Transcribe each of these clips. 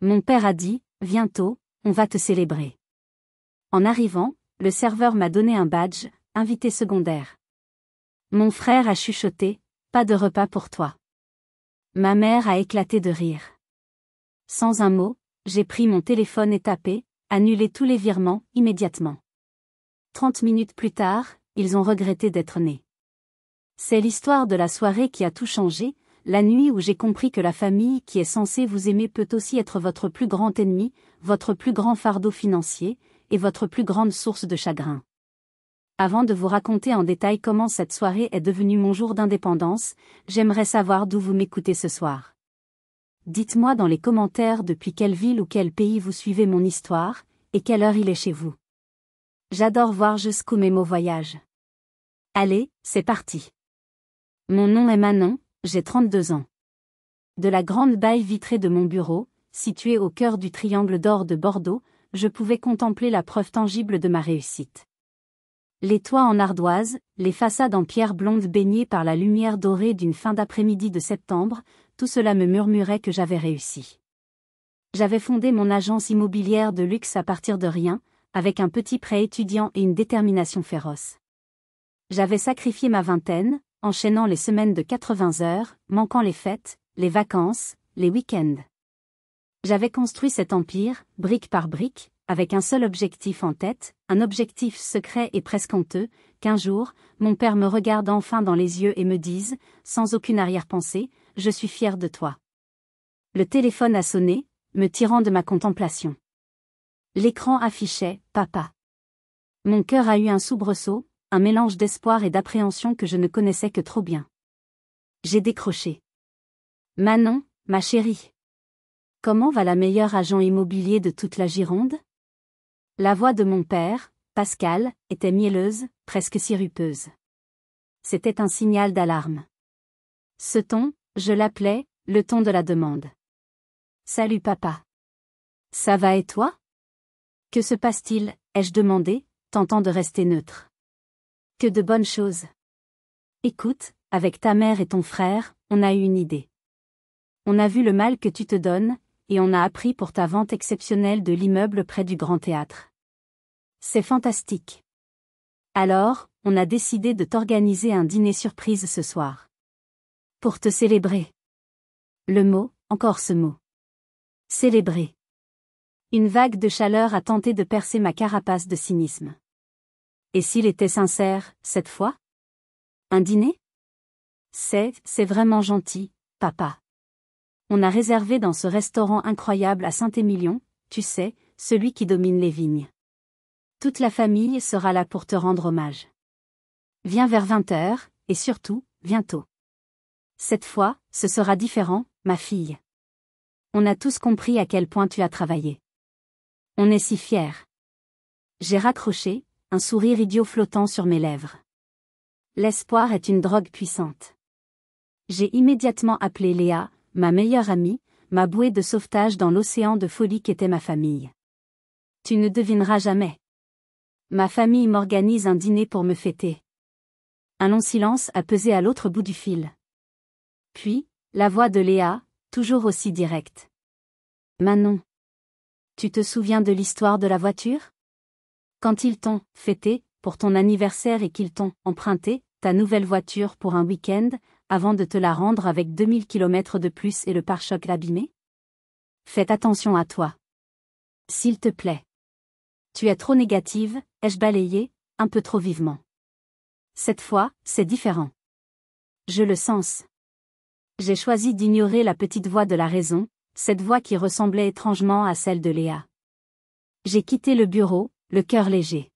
Mon père a dit, viens tôt, on va te célébrer. En arrivant, le serveur m'a donné un badge, invité secondaire. Mon frère a chuchoté, pas de repas pour toi. Ma mère a éclaté de rire. Sans un mot, j'ai pris mon téléphone et tapé, annuler tous les virements, immédiatement. 30 minutes plus tard, ils ont regretté d'être nés. C'est l'histoire de la soirée qui a tout changé, la nuit où j'ai compris que la famille qui est censée vous aimer peut aussi être votre plus grand ennemi, votre plus grand fardeau financier, et votre plus grande source de chagrin. Avant de vous raconter en détail comment cette soirée est devenue mon jour d'indépendance, j'aimerais savoir d'où vous m'écoutez ce soir. Dites-moi dans les commentaires depuis quelle ville ou quel pays vous suivez mon histoire, et quelle heure il est chez vous. J'adore voir jusqu'où mes mots voyagent. Allez, c'est parti. Mon nom est Manon, j'ai 32 ans. De la grande baie vitrée de mon bureau, située au cœur du triangle d'or de Bordeaux, je pouvais contempler la preuve tangible de ma réussite. Les toits en ardoise, les façades en pierre blonde baignées par la lumière dorée d'une fin d'après-midi de septembre, tout cela me murmurait que j'avais réussi. J'avais fondé mon agence immobilière de luxe à partir de rien, avec un petit prêt étudiant et une détermination féroce. J'avais sacrifié ma vingtaine, enchaînant les semaines de 80 heures, manquant les fêtes, les vacances, les week-ends. J'avais construit cet empire, brique par brique, avec un seul objectif en tête, un objectif secret et presque honteux, qu'un jour, mon père me regarde enfin dans les yeux et me dise, sans aucune arrière-pensée, « Je suis fier de toi ». Le téléphone a sonné, me tirant de ma contemplation. L'écran affichait « Papa ». Mon cœur a eu un soubresaut, un mélange d'espoir et d'appréhension que je ne connaissais que trop bien. J'ai décroché. « Manon, ma chérie. Comment va la meilleure agent immobilier de toute la Gironde ?» La voix de mon père, Pascal, était mielleuse, presque sirupeuse. C'était un signal d'alarme. Ce ton, je l'appelais, le ton de la demande. « Salut papa. Ça va et toi ? Que se passe-t-il » ai-je demandé, tentant de rester neutre. « Que de bonnes choses. Écoute, avec ta mère et ton frère, on a eu une idée. On a vu le mal que tu te donnes, et on a appris pour ta vente exceptionnelle de l'immeuble près du Grand Théâtre. C'est fantastique. Alors, on a décidé de t'organiser un dîner surprise ce soir. Pour te célébrer. Le mot, encore ce mot. Célébrer. Une vague de chaleur a tenté de percer ma carapace de cynisme. Et s'il était sincère, cette fois ? Un dîner ? C'est vraiment gentil, papa. On a réservé dans ce restaurant incroyable à Saint-Émilion, tu sais, celui qui domine les vignes. Toute la famille sera là pour te rendre hommage. Viens vers 20h, et surtout, viens tôt. Cette fois, ce sera différent, ma fille. On a tous compris à quel point tu as travaillé. On est si fiers. J'ai raccroché, un sourire idiot flottant sur mes lèvres. L'espoir est une drogue puissante. J'ai immédiatement appelé Léa, ma meilleure amie, ma bouée de sauvetage dans l'océan de folie qu'était ma famille. Tu ne devineras jamais. Ma famille m'organise un dîner pour me fêter. Un long silence a pesé à l'autre bout du fil. Puis, la voix de Léa, toujours aussi directe. Manon. Tu te souviens de l'histoire de la voiture ? Quand ils t'ont fêté pour ton anniversaire et qu'ils t'ont emprunté ta nouvelle voiture pour un week-end, avant de te la rendre avec 2000 km de plus et le pare-choc abîmé ? Faites attention à toi. S'il te plaît. Tu es trop négative, ai-je balayé, un peu trop vivement. Cette fois, c'est différent. Je le sens. J'ai choisi d'ignorer la petite voix de la raison, cette voix qui ressemblait étrangement à celle de Léa. J'ai quitté le bureau, le cœur léger.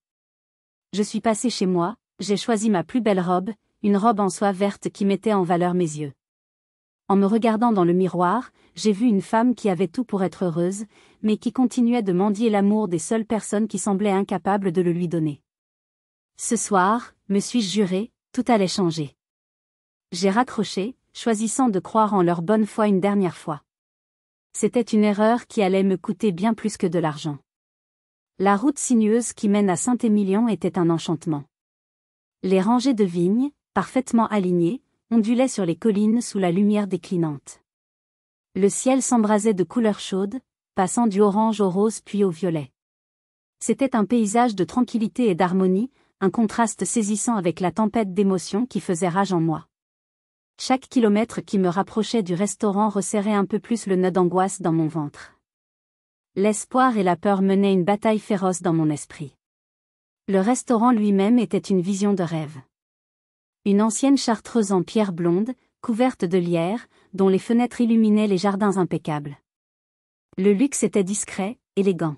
Je suis passé chez moi, j'ai choisi ma plus belle robe, une robe en soie verte qui mettait en valeur mes yeux. En me regardant dans le miroir, j'ai vu une femme qui avait tout pour être heureuse, mais qui continuait de mendier l'amour des seules personnes qui semblaient incapables de le lui donner. Ce soir, me suis-je juré, tout allait changer. J'ai raccroché, choisissant de croire en leur bonne foi une dernière fois. C'était une erreur qui allait me coûter bien plus que de l'argent. La route sinueuse qui mène à Saint-Émilion était un enchantement. Les rangées de vignes, parfaitement alignées, ondulaient sur les collines sous la lumière déclinante. Le ciel s'embrasait de couleurs chaudes, passant du orange au rose puis au violet. C'était un paysage de tranquillité et d'harmonie, un contraste saisissant avec la tempête d'émotions qui faisait rage en moi. Chaque kilomètre qui me rapprochait du restaurant resserrait un peu plus le nœud d'angoisse dans mon ventre. L'espoir et la peur menaient une bataille féroce dans mon esprit. Le restaurant lui-même était une vision de rêve. Une ancienne chartreuse en pierre blonde, couverte de lierre, dont les fenêtres illuminaient les jardins impeccables. Le luxe était discret, élégant.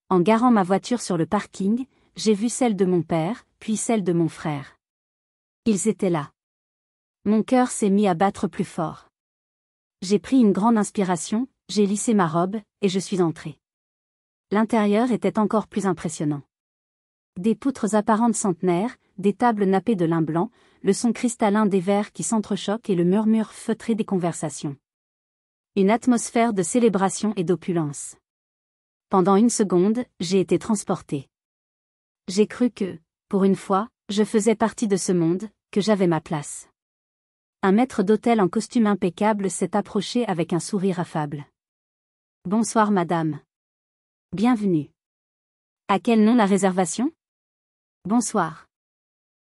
En garant ma voiture sur le parking, j'ai vu celle de mon père, puis celle de mon frère. Ils étaient là. Mon cœur s'est mis à battre plus fort. J'ai pris une grande inspiration, j'ai lissé ma robe, et je suis entrée. L'intérieur était encore plus impressionnant. Des poutres apparentes centenaires, des tables nappées de lin blanc, le son cristallin des verres qui s'entrechoquent et le murmure feutré des conversations. Une atmosphère de célébration et d'opulence. Pendant une seconde, j'ai été transportée. J'ai cru que, pour une fois, je faisais partie de ce monde, que j'avais ma place. Un maître d'hôtel en costume impeccable s'est approché avec un sourire affable. « Bonsoir madame. Bienvenue. À quel nom la réservation ? Bonsoir.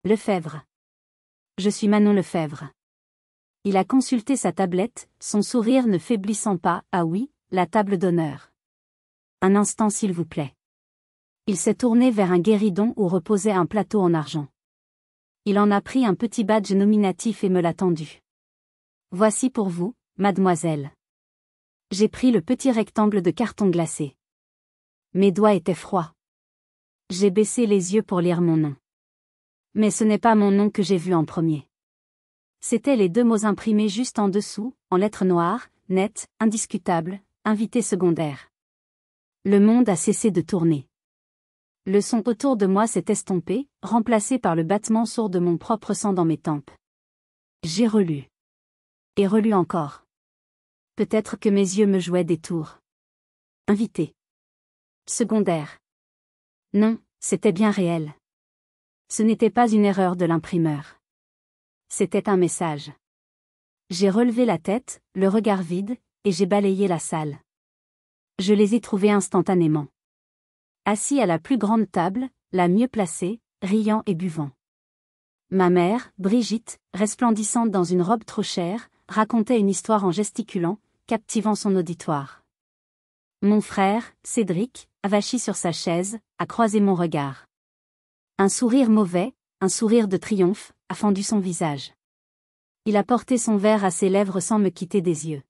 Lefebvre. Je suis Manon Lefebvre. » Il a consulté sa tablette, son sourire ne faiblissant pas. « Ah oui, la table d'honneur. Un instant s'il vous plaît. » Il s'est tourné vers un guéridon où reposait un plateau en argent. Il en a pris un petit badge nominatif et me l'a tendu. « Voici pour vous, mademoiselle. » J'ai pris le petit rectangle de carton glacé. Mes doigts étaient froids. J'ai baissé les yeux pour lire mon nom. Mais ce n'est pas mon nom que j'ai vu en premier. C'étaient les deux mots imprimés juste en dessous, en lettres noires, nettes, indiscutables, invité secondaire. Le monde a cessé de tourner. Le son autour de moi s'est estompé, remplacé par le battement sourd de mon propre sang dans mes tempes. J'ai relu. Et relu encore. Peut-être que mes yeux me jouaient des tours. Invité. Secondaire. Non, c'était bien réel. Ce n'était pas une erreur de l'imprimeur. C'était un message. J'ai relevé la tête, le regard vide, et j'ai balayé la salle. Je les ai trouvés instantanément. Assis à la plus grande table, la mieux placée, riant et buvant. Ma mère, Brigitte, resplendissante dans une robe trop chère, racontait une histoire en gesticulant, captivant son auditoire. Mon frère, Cédric, avachi sur sa chaise, a croisé mon regard. Un sourire mauvais, un sourire de triomphe, a fendu son visage. Il a porté son verre à ses lèvres sans me quitter des yeux.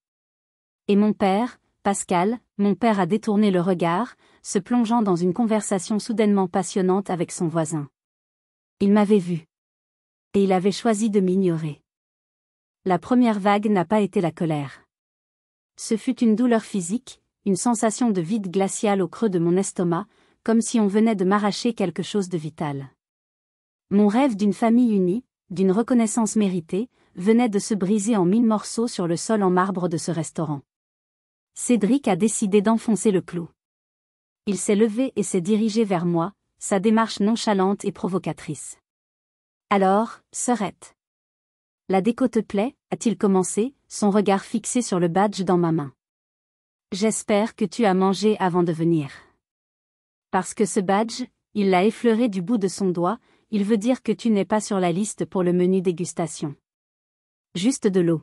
Et mon père, Pascal, mon père a détourné le regard, se plongeant dans une conversation soudainement passionnante avec son voisin. Il m'avait vu. Et il avait choisi de m'ignorer. La première vague n'a pas été la colère. Ce fut une douleur physique, une sensation de vide glacial au creux de mon estomac, comme si on venait de m'arracher quelque chose de vital. Mon rêve d'une famille unie, d'une reconnaissance méritée, venait de se briser en 1000 morceaux sur le sol en marbre de ce restaurant. Cédric a décidé d'enfoncer le clou. Il s'est levé et s'est dirigé vers moi, sa démarche nonchalante et provocatrice. « Alors, sœurette. La déco te plaît ?» a-t-il commencé, son regard fixé sur le badge dans ma main. « J'espère que tu as mangé avant de venir. » Parce que ce badge, il l'a effleuré du bout de son doigt, il veut dire que tu n'es pas sur la liste pour le menu dégustation. Juste de l'eau.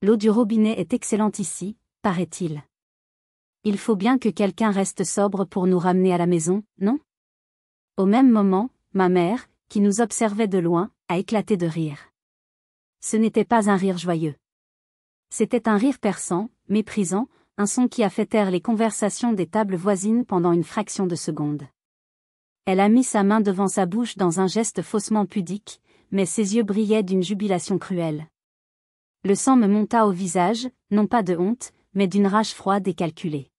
L'eau du robinet est excellente ici, paraît-il. Il faut bien que quelqu'un reste sobre pour nous ramener à la maison, non ? Au même moment, ma mère, qui nous observait de loin, a éclaté de rire. Ce n'était pas un rire joyeux. C'était un rire perçant, méprisant, un son qui a fait taire les conversations des tables voisines pendant une fraction de seconde. Elle a mis sa main devant sa bouche dans un geste faussement pudique, mais ses yeux brillaient d'une jubilation cruelle. Le sang me monta au visage, non pas de honte, mais d'une rage froide et calculée.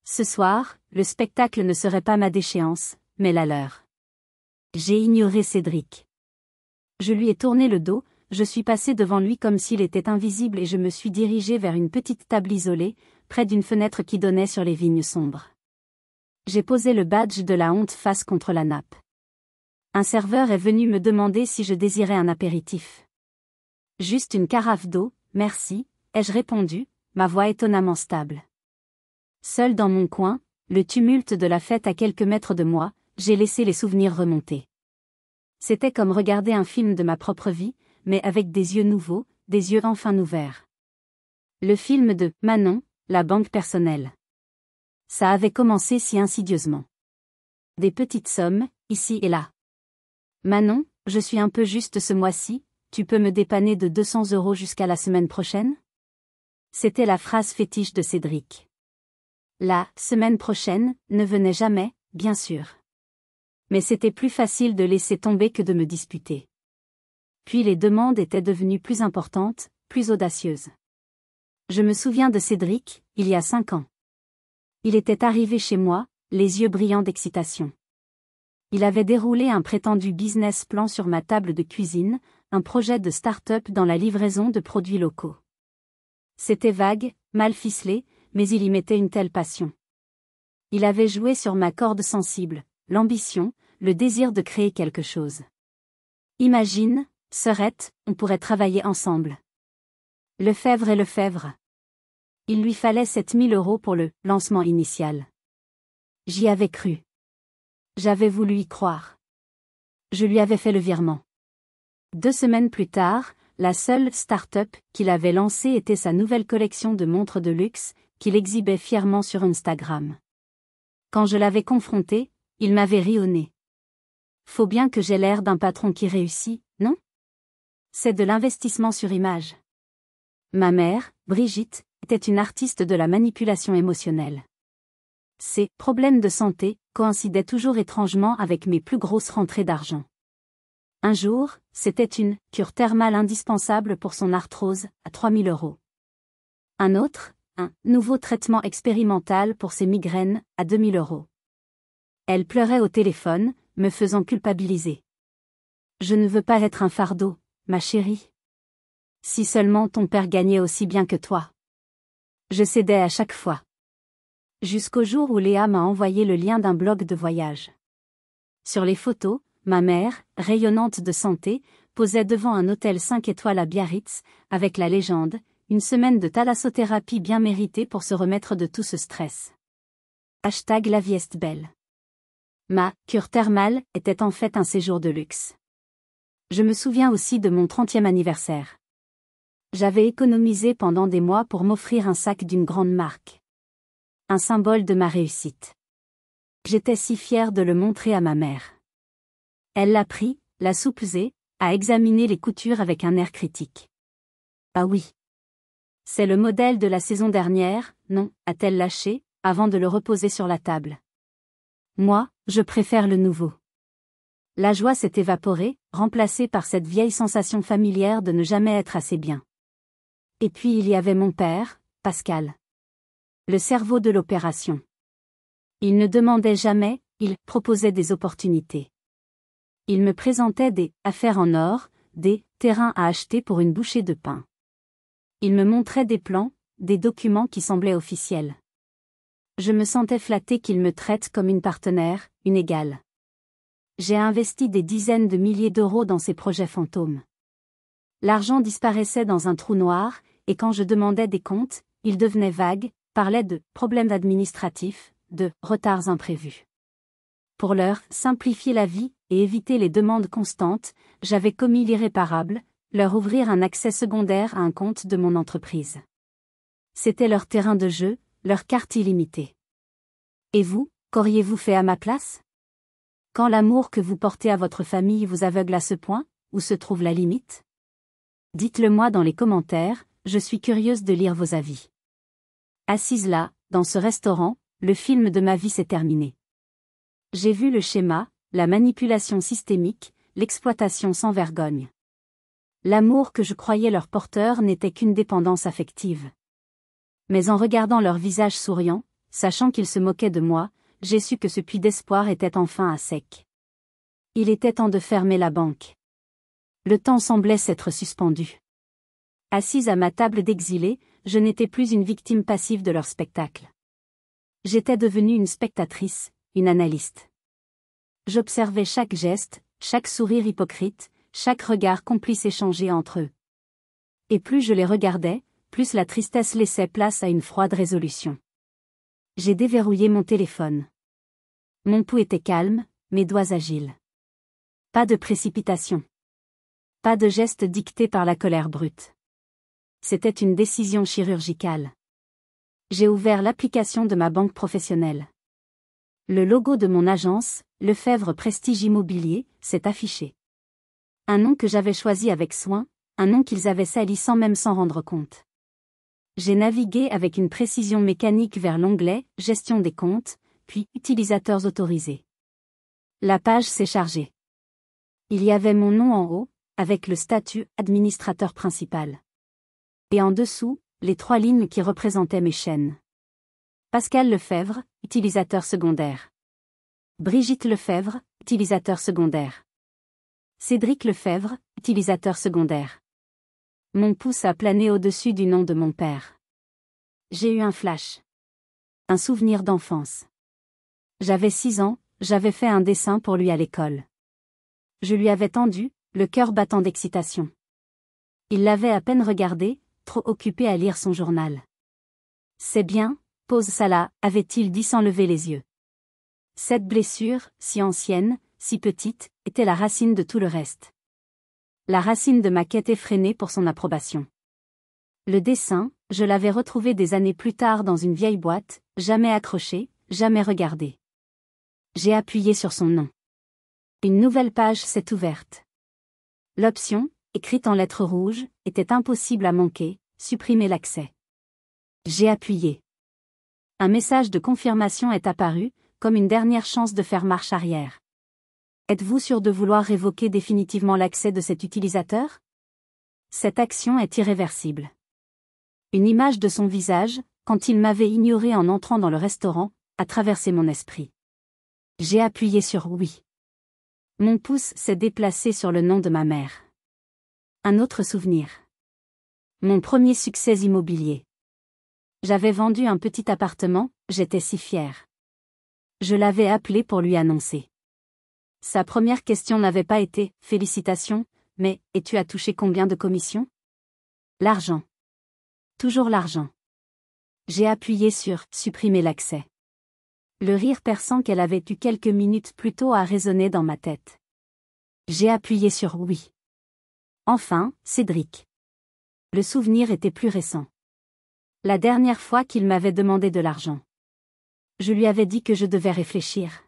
Ce soir, le spectacle ne serait pas ma déchéance, mais la leur. J'ai ignoré Cédric. Je lui ai tourné le dos, je suis passé devant lui comme s'il était invisible et je me suis dirigé vers une petite table isolée, près d'une fenêtre qui donnait sur les vignes sombres. J'ai posé le badge de la honte face contre la nappe. Un serveur est venu me demander si je désirais un apéritif. Juste une carafe d'eau, merci, ai-je répondu, ma voix étonnamment stable. Seul dans mon coin, le tumulte de la fête à quelques mètres de moi, j'ai laissé les souvenirs remonter. C'était comme regarder un film de ma propre vie, mais avec des yeux nouveaux, des yeux enfin ouverts. Le film de Manon, la banque personnelle. Ça avait commencé si insidieusement. Des petites sommes, ici et là. Manon, je suis un peu juste ce mois-ci, tu peux me dépanner de 200 € jusqu'à la semaine prochaine? C'était la phrase fétiche de Cédric. La semaine prochaine ne venait jamais, bien sûr. Mais c'était plus facile de laisser tomber que de me disputer. Puis les demandes étaient devenues plus importantes, plus audacieuses. Je me souviens de Cédric, il y a 5 ans. Il était arrivé chez moi, les yeux brillants d'excitation. Il avait déroulé un prétendu business plan sur ma table de cuisine, un projet de start-up dans la livraison de produits locaux. C'était vague, mal ficelé, mais il y mettait une telle passion. Il avait joué sur ma corde sensible, l'ambition, le désir de créer quelque chose. Imagine, Sœurette, on pourrait travailler ensemble. Lefebvre et Lefebvre. Il lui fallait 7 000 € pour le lancement initial. J'y avais cru. J'avais voulu y croire. Je lui avais fait le virement. 2 semaines plus tard, la seule start-up qu'il avait lancée était sa nouvelle collection de montres de luxe, qu'il exhibait fièrement sur Instagram. Quand je l'avais confronté, il m'avait ri au nez. Faut bien que j'ai l'air d'un patron qui réussit, non? C'est de l'investissement sur image. Ma mère, Brigitte, était une artiste de la manipulation émotionnelle. Ses problèmes de santé coïncidaient toujours étrangement avec mes plus grosses rentrées d'argent. Un jour, c'était une cure thermale indispensable pour son arthrose, à 3 000 €. Un autre, un nouveau traitement expérimental pour ses migraines, à 2 000 €. Elle pleurait au téléphone, me faisant culpabiliser. Je ne veux pas être un fardeau, ma chérie. Si seulement ton père gagnait aussi bien que toi. Je cédais à chaque fois. Jusqu'au jour où Léa m'a envoyé le lien d'un blog de voyage. Sur les photos, ma mère, rayonnante de santé, posait devant un hôtel 5 étoiles à Biarritz, avec la légende, une semaine de thalassothérapie bien méritée pour se remettre de tout ce stress. #La vie est belle. Ma cure thermale était en fait un séjour de luxe. Je me souviens aussi de mon 30e anniversaire. J'avais économisé pendant des mois pour m'offrir un sac d'une grande marque. Un symbole de ma réussite. J'étais si fière de le montrer à ma mère. Elle l'a pris, l'a soupesé, a examiné les coutures avec un air critique. Ah oui. C'est le modèle de la saison dernière, non, a-t-elle lâché, avant de le reposer sur la table. Moi, je préfère le nouveau. La joie s'est évaporée, remplacée par cette vieille sensation familière de ne jamais être assez bien. Et puis il y avait mon père, Pascal. Le cerveau de l'opération. Il ne demandait jamais, il proposait des opportunités. Il me présentait des affaires en or, des terrains à acheter pour une bouchée de pain. Il me montrait des plans, des documents qui semblaient officiels. Je me sentais flattée qu'il me traite comme une partenaire, une égale. J'ai investi des dizaines de milliers d'euros dans ces projets fantômes. L'argent disparaissait dans un trou noir, et quand je demandais des comptes, il devenait vague, parlait de problèmes administratifs, de retards imprévus. Pour leur simplifier la vie et éviter les demandes constantes, j'avais commis l'irréparable, leur ouvrir un accès secondaire à un compte de mon entreprise. C'était leur terrain de jeu, leur carte illimitée. Et vous, qu'auriez-vous fait à ma place? Quand l'amour que vous portez à votre famille vous aveugle à ce point, où se trouve la limite? Dites-le moi dans les commentaires, je suis curieuse de lire vos avis. Assise là, dans ce restaurant, le film de ma vie s'est terminé. J'ai vu le schéma, la manipulation systémique, l'exploitation sans vergogne. L'amour que je croyais leur porteur n'était qu'une dépendance affective. Mais en regardant leur visage souriant, sachant qu'ils se moquaient de moi, j'ai su que ce puits d'espoir était enfin à sec. Il était temps de fermer la banque. Le temps semblait s'être suspendu. Assise à ma table d'exilé, je n'étais plus une victime passive de leur spectacle. J'étais devenue une spectatrice, une analyste. J'observais chaque geste, chaque sourire hypocrite, chaque regard complice échangé entre eux. Et plus je les regardais, plus la tristesse laissait place à une froide résolution. J'ai déverrouillé mon téléphone. Mon pouls était calme, mes doigts agiles. Pas de précipitation. Pas de geste dicté par la colère brute. C'était une décision chirurgicale. J'ai ouvert l'application de ma banque professionnelle. Le logo de mon agence, Lefebvre Prestige Immobilier, s'est affiché. Un nom que j'avais choisi avec soin, un nom qu'ils avaient sali sans même s'en rendre compte. J'ai navigué avec une précision mécanique vers l'onglet « Gestion des comptes », puis « Utilisateurs autorisés ». La page s'est chargée. Il y avait mon nom en haut, avec le statut « Administrateur principal ». Et en dessous, les 3 lignes qui représentaient mes chaînes. Pascal Lefebvre, utilisateur secondaire. Brigitte Lefebvre, utilisateur secondaire. Cédric Lefebvre, utilisateur secondaire. Mon pouce a plané au-dessus du nom de mon père. J'ai eu un flash. Un souvenir d'enfance. J'avais 6 ans, j'avais fait un dessin pour lui à l'école. Je lui avais tendu, le cœur battant d'excitation. Il l'avait à peine regardé, trop occupé à lire son journal. C'est bien, pose ça là, avait-il dit sans lever les yeux. Cette blessure, si ancienne, si petite, était la racine de tout le reste. La racine de ma quête effrénée pour son approbation. Le dessin, je l'avais retrouvé des années plus tard dans une vieille boîte, jamais accroché, jamais regardé. J'ai appuyé sur son nom. Une nouvelle page s'est ouverte. L'option, écrite en lettres rouges, était impossible à manquer, supprimer l'accès. J'ai appuyé. Un message de confirmation est apparu, comme une dernière chance de faire marche arrière. Êtes-vous sûr de vouloir révoquer définitivement l'accès de cet utilisateur? Cette action est irréversible. Une image de son visage, quand il m'avait ignoré en entrant dans le restaurant, a traversé mon esprit. J'ai appuyé sur oui. Mon pouce s'est déplacé sur le nom de ma mère. Un autre souvenir. Mon premier succès immobilier. J'avais vendu un petit appartement, j'étais si fière. Je l'avais appelé pour lui annoncer. Sa première question n'avait pas été « Félicitations, mais, et tu as touché combien de commissions ?» L'argent. Toujours l'argent. J'ai appuyé sur « Supprimer l'accès ». Le rire perçant qu'elle avait eu quelques minutes plus tôt a résonné dans ma tête. J'ai appuyé sur « Oui ». Enfin, Cédric. Le souvenir était plus récent. La dernière fois qu'il m'avait demandé de l'argent. Je lui avais dit que je devais réfléchir.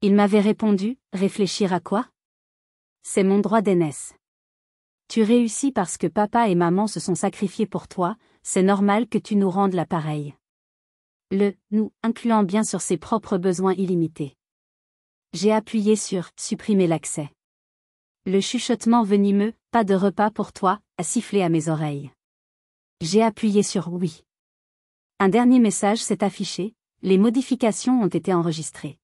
Il m'avait répondu, réfléchir à quoi? C'est mon droit d'aînesse. Tu réussis parce que papa et maman se sont sacrifiés pour toi, c'est normal que tu nous rendes l'appareil. Nous, incluant bien sur ses propres besoins illimités. J'ai appuyé sur supprimer l'accès. Le chuchotement venimeux, pas de repas pour toi, a sifflé à mes oreilles. J'ai appuyé sur oui. Un dernier message s'est affiché, les modifications ont été enregistrées.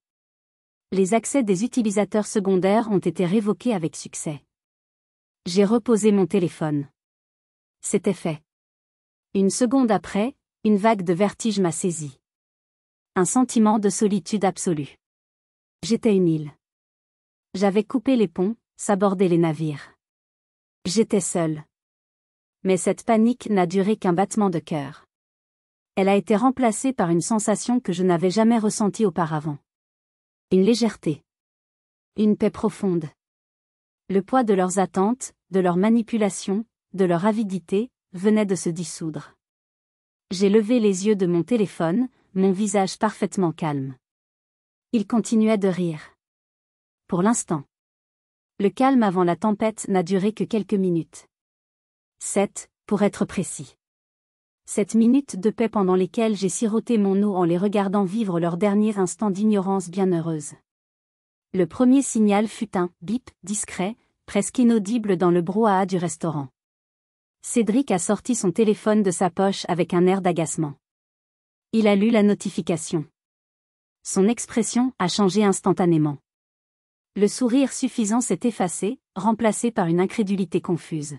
Les accès des utilisateurs secondaires ont été révoqués avec succès. J'ai reposé mon téléphone. C'était fait. Une seconde après, une vague de vertige m'a saisi. Un sentiment de solitude absolue. J'étais une île. J'avais coupé les ponts, sabordé les navires. J'étais seule. Mais cette panique n'a duré qu'un battement de cœur. Elle a été remplacée par une sensation que je n'avais jamais ressentie auparavant. Une légèreté. Une paix profonde. Le poids de leurs attentes, de leurs manipulations, de leur avidité, venait de se dissoudre. J'ai levé les yeux de mon téléphone, mon visage parfaitement calme. Il continuait de rire. Pour l'instant. Le calme avant la tempête n'a duré que quelques minutes. 7, pour être précis. 7 minutes de paix pendant lesquelles j'ai siroté mon eau en les regardant vivre leur dernier instant d'ignorance bienheureuse. Le premier signal fut un bip discret, presque inaudible dans le brouhaha du restaurant. Cédric a sorti son téléphone de sa poche avec un air d'agacement. Il a lu la notification. Son expression a changé instantanément. Le sourire suffisant s'est effacé, remplacé par une incrédulité confuse.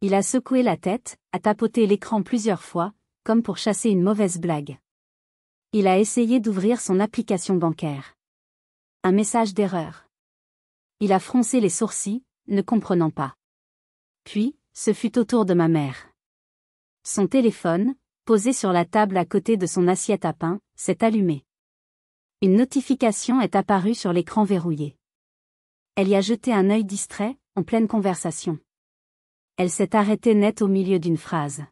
Il a secoué la tête, a tapoté l'écran plusieurs fois, comme pour chasser une mauvaise blague. Il a essayé d'ouvrir son application bancaire. Un message d'erreur. Il a froncé les sourcils, ne comprenant pas. Puis, ce fut au tour de ma mère. Son téléphone, posé sur la table à côté de son assiette à pain, s'est allumé. Une notification est apparue sur l'écran verrouillé. Elle y a jeté un œil distrait, en pleine conversation. Elle s'est arrêtée net au milieu d'une phrase.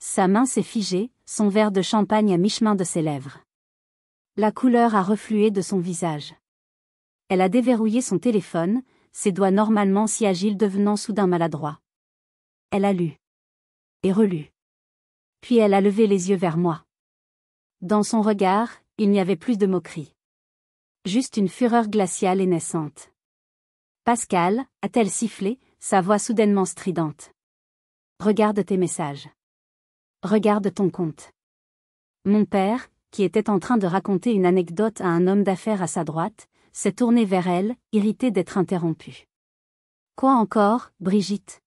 Sa main s'est figée, son verre de champagne à mi-chemin de ses lèvres. La couleur a reflué de son visage. Elle a déverrouillé son téléphone, ses doigts normalement si agiles devenant soudain maladroits. Elle a lu. Et relu. Puis elle a levé les yeux vers moi. Dans son regard, il n'y avait plus de moquerie. Juste une fureur glaciale et naissante. Pascal, a-t-elle sifflé, sa voix soudainement stridente. Regarde tes messages. Regarde ton compte. Mon père, qui était en train de raconter une anecdote à un homme d'affaires à sa droite, s'est tourné vers elle, irrité d'être interrompu. Quoi encore, Brigitte?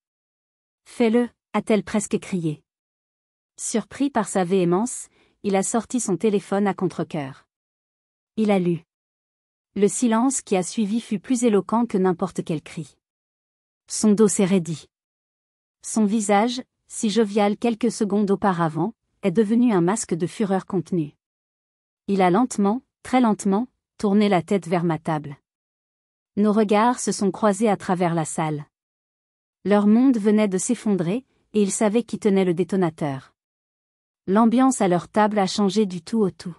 Fais-le, a-t-elle presque crié. Surpris par sa véhémence, il a sorti son téléphone à contre-cœur. Il a lu. Le silence qui a suivi fut plus éloquent que n'importe quel cri. Son dos s'est raidi. Son visage, si jovial quelques secondes auparavant, est devenu un masque de fureur contenue. Il a lentement, très lentement, tourné la tête vers ma table. Nos regards se sont croisés à travers la salle. Leur monde venait de s'effondrer, et ils savaient qui tenait le détonateur. L'ambiance à leur table a changé du tout au tout.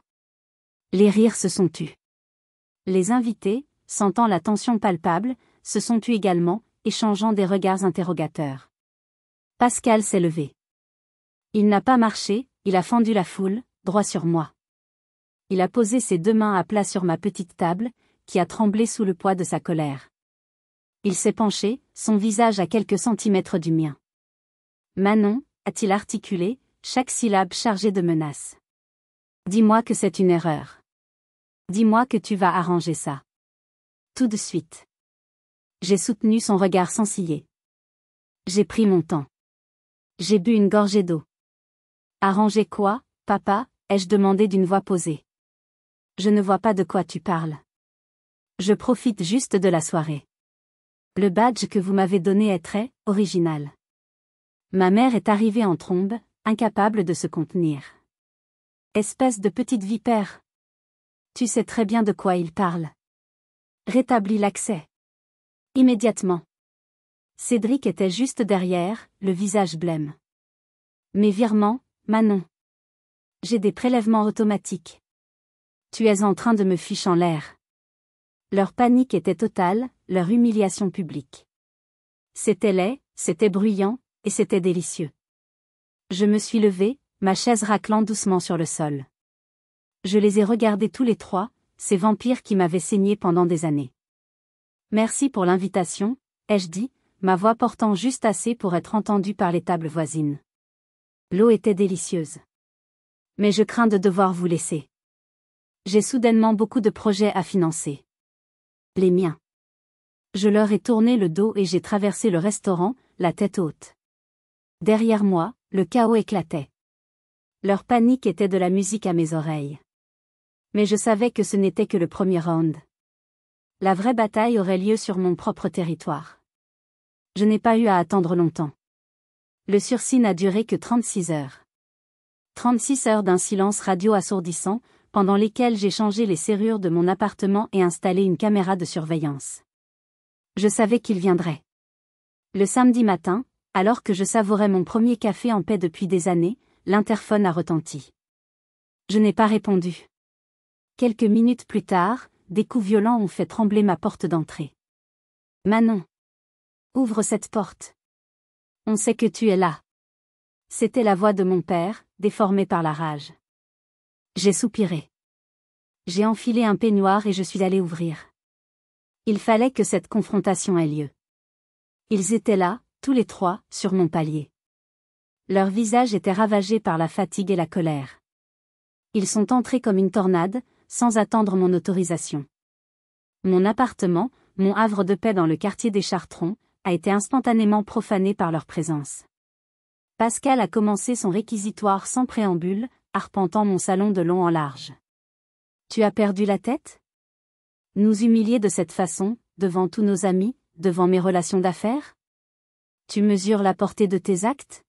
Les rires se sont tus. Les invités, sentant la tension palpable, se sont tus également, échangeant des regards interrogateurs. Pascal s'est levé. Il n'a pas marché, il a fendu la foule, droit sur moi. Il a posé ses deux mains à plat sur ma petite table, qui a tremblé sous le poids de sa colère. Il s'est penché, son visage à quelques centimètres du mien. Manon, a-t-il articulé, chaque syllabe chargée de menaces. Dis-moi que c'est une erreur. Dis-moi que tu vas arranger ça. Tout de suite. J'ai soutenu son regard sans ciller. J'ai pris mon temps. J'ai bu une gorgée d'eau. Arranger quoi, papa, ai-je demandé d'une voix posée. Je ne vois pas de quoi tu parles. Je profite juste de la soirée. Le badge que vous m'avez donné est très original. Ma mère est arrivée en trombe, incapable de se contenir. Espèce de petite vipère. Tu sais très bien de quoi il parle. Rétablis l'accès. Immédiatement. Cédric était juste derrière, le visage blême. Mes virements, Manon. J'ai des prélèvements automatiques. Tu es en train de me ficher en l'air. Leur panique était totale, leur humiliation publique. C'était laid, c'était bruyant, et c'était délicieux. Je me suis levée, ma chaise raclant doucement sur le sol. Je les ai regardés tous les trois, ces vampires qui m'avaient saigné pendant des années. Merci pour l'invitation, ai-je dit, ma voix portant juste assez pour être entendue par les tables voisines. L'eau était délicieuse. Mais je crains de devoir vous laisser. J'ai soudainement beaucoup de projets à financer. Les miens. Je leur ai tourné le dos et j'ai traversé le restaurant, la tête haute. Derrière moi, le chaos éclatait. Leur panique était de la musique à mes oreilles. Mais je savais que ce n'était que le premier round. La vraie bataille aurait lieu sur mon propre territoire. Je n'ai pas eu à attendre longtemps. Le sursis n'a duré que 36 heures. 36 heures d'un silence radio assourdissant, pendant lesquelles j'ai changé les serrures de mon appartement et installé une caméra de surveillance. Je savais qu'il viendrait. Le samedi matin, alors que je savourais mon premier café en paix depuis des années, l'interphone a retenti. Je n'ai pas répondu. Quelques minutes plus tard, des coups violents ont fait trembler ma porte d'entrée. Manon. Ouvre cette porte. On sait que tu es là. C'était la voix de mon père, déformée par la rage. J'ai soupiré. J'ai enfilé un peignoir et je suis allée ouvrir. Il fallait que cette confrontation ait lieu. Ils étaient là, tous les trois, sur mon palier. Leurs visages étaient ravagés par la fatigue et la colère. Ils sont entrés comme une tornade, sans attendre mon autorisation. Mon appartement, mon havre de paix dans le quartier des Chartrons, a été instantanément profané par leur présence. Pascal a commencé son réquisitoire sans préambule, arpentant mon salon de long en large. Tu as perdu la tête? Nous humilier de cette façon, devant tous nos amis, devant mes relations d'affaires? Tu mesures la portée de tes actes?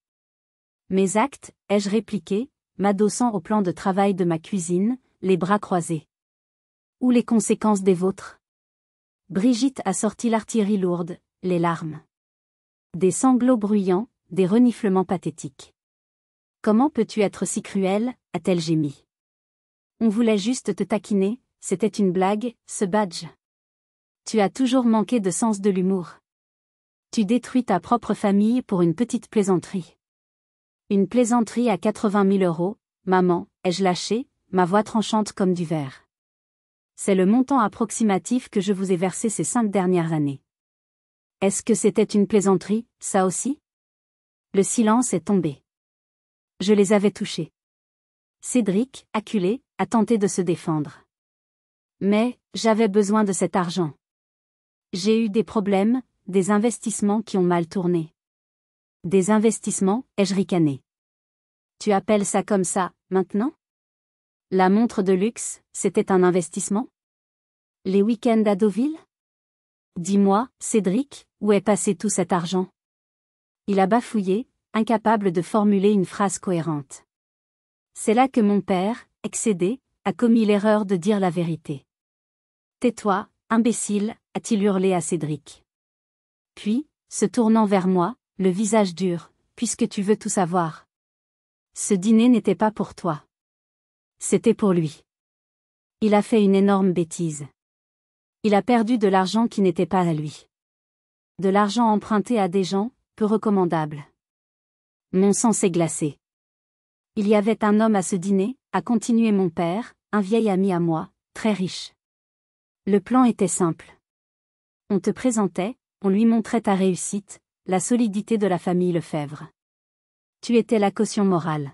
Mes actes, ai-je répliqué, m'adossant au plan de travail de ma cuisine, les bras croisés. Ou les conséquences des vôtres? Brigitte a sorti l'artillerie lourde, les larmes. Des sanglots bruyants, des reniflements pathétiques. Comment peux-tu être si cruelle, a-t-elle gémi. On voulait juste te taquiner, c'était une blague, ce badge. Tu as toujours manqué de sens de l'humour. Tu détruis ta propre famille pour une petite plaisanterie. Une plaisanterie à 80 000 €, maman, ai-je lâché, ma voix tranchante comme du verre. C'est le montant approximatif que je vous ai versé ces 5 dernières années. Est-ce que c'était une plaisanterie, ça aussi? Le silence est tombé. Je les avais touchés. Cédric, acculé, a tenté de se défendre. Mais, j'avais besoin de cet argent. J'ai eu des problèmes, des investissements qui ont mal tourné. Des investissements, ai-je ricané. Tu appelles ça comme ça, maintenant? La montre de luxe, c'était un investissement? Les week-ends à Deauville? Dis-moi, Cédric, où est passé tout cet argent? Il a bafouillé, incapable de formuler une phrase cohérente. C'est là que mon père, excédé, a commis l'erreur de dire la vérité. Tais-toi, imbécile, a-t-il hurlé à Cédric. Puis, se tournant vers moi, le visage dur, puisque tu veux tout savoir. Ce dîner n'était pas pour toi. C'était pour lui. Il a fait une énorme bêtise. Il a perdu de l'argent qui n'était pas à lui. De l'argent emprunté à des gens, peu recommandables. Mon sang s'est glacé. Il y avait un homme à ce dîner, a continué mon père, un vieil ami à moi, très riche. Le plan était simple. On te présentait, on lui montrait ta réussite, la solidité de la famille Lefebvre. Tu étais la caution morale.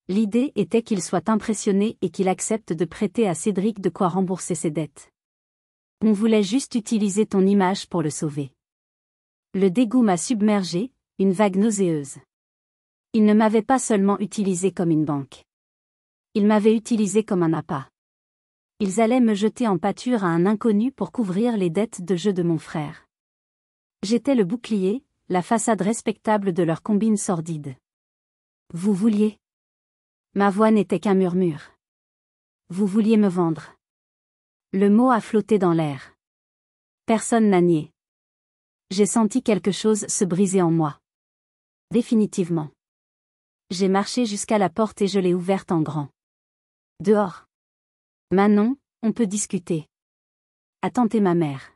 L'idée était qu'il soit impressionné et qu'il accepte de prêter à Cédric de quoi rembourser ses dettes. On voulait juste utiliser ton image pour le sauver. Le dégoût m'a submergé, une vague nauséeuse. Il ne m'avait pas seulement utilisé comme une banque. Il m'avait utilisé comme un appât. Ils allaient me jeter en pâture à un inconnu pour couvrir les dettes de jeu de mon frère. J'étais le bouclier, la façade respectable de leur combine sordide. Vous vouliez. Ma voix n'était qu'un murmure. Vous vouliez me vendre. Le mot a flotté dans l'air. Personne n'a nié. J'ai senti quelque chose se briser en moi. Définitivement. J'ai marché jusqu'à la porte et je l'ai ouverte en grand. Dehors. Manon, on peut discuter. A tenté ma mère.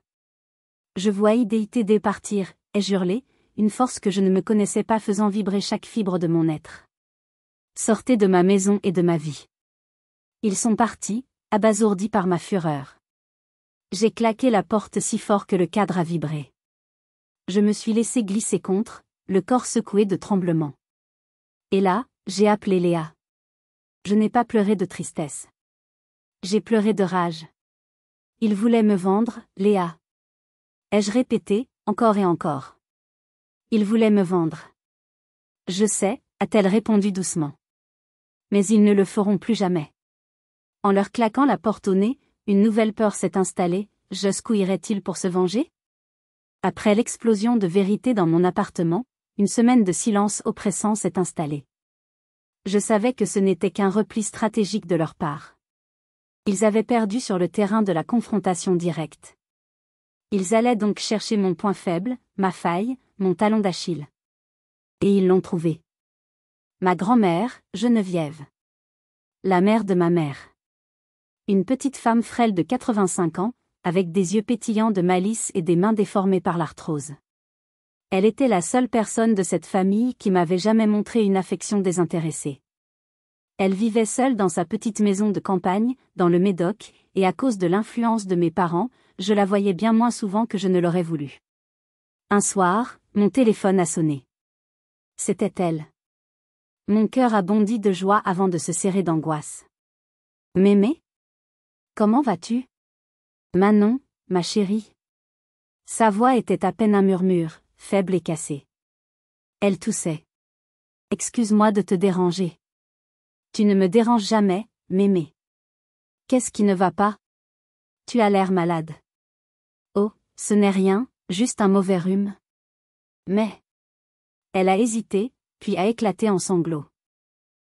Je vois idéité partir, ai-je hurlé, une force que je ne me connaissais pas faisant vibrer chaque fibre de mon être. Sortez de ma maison et de ma vie. Ils sont partis, abasourdis par ma fureur. J'ai claqué la porte si fort que le cadre a vibré. Je me suis laissé glisser contre, le corps secoué de tremblements. Et là, j'ai appelé Léa. Je n'ai pas pleuré de tristesse. J'ai pleuré de rage. Il voulait me vendre, Léa. Ai-je répété, encore et encore. Il voulait me vendre. Je sais, a-t-elle répondu doucement. Mais ils ne le feront plus jamais. En leur claquant la porte au nez, une nouvelle peur s'est installée, jusqu'où irait-il pour se venger? Après l'explosion de vérité dans mon appartement, une semaine de silence oppressant s'est installée. Je savais que ce n'était qu'un repli stratégique de leur part. Ils avaient perdu sur le terrain de la confrontation directe. Ils allaient donc chercher mon point faible, ma faille, mon talon d'Achille. Et ils l'ont trouvé. Ma grand-mère, Geneviève. La mère de ma mère. Une petite femme frêle de 85 ans, avec des yeux pétillants de malice et des mains déformées par l'arthrose. Elle était la seule personne de cette famille qui m'avait jamais montré une affection désintéressée. Elle vivait seule dans sa petite maison de campagne, dans le Médoc, et à cause de l'influence de mes parents, je la voyais bien moins souvent que je ne l'aurais voulu. Un soir, mon téléphone a sonné. C'était elle. Mon cœur a bondi de joie avant de se serrer d'angoisse. Mémé? Comment vas-tu? Manon, ma chérie. Sa voix était à peine un murmure, faible et cassé. Elle toussait. Excuse-moi de te déranger. Tu ne me déranges jamais, Mémé. Qu'est-ce qui ne va pas? Tu as l'air malade. Oh, ce n'est rien, juste un mauvais rhume. Mais. Elle a hésité, puis a éclaté en sanglots.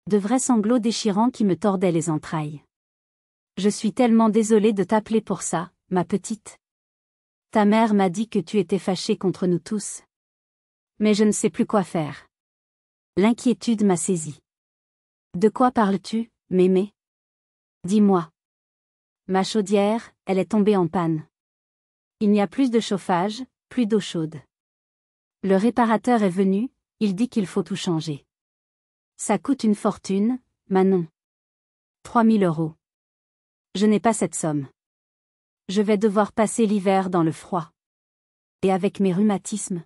De vrais sanglots déchirants qui me tordaient les entrailles. Je suis tellement désolée de t'appeler pour ça, ma petite. Ta mère m'a dit que tu étais fâchée contre nous tous. Mais je ne sais plus quoi faire. L'inquiétude m'a saisie. De quoi parles-tu, mémé? Dis-moi. Ma chaudière, elle est tombée en panne. Il n'y a plus de chauffage, plus d'eau chaude. Le réparateur est venu, il dit qu'il faut tout changer. Ça coûte une fortune, Manon. 3000 €. Je n'ai pas cette somme. Je vais devoir passer l'hiver dans le froid. Et avec mes rhumatismes.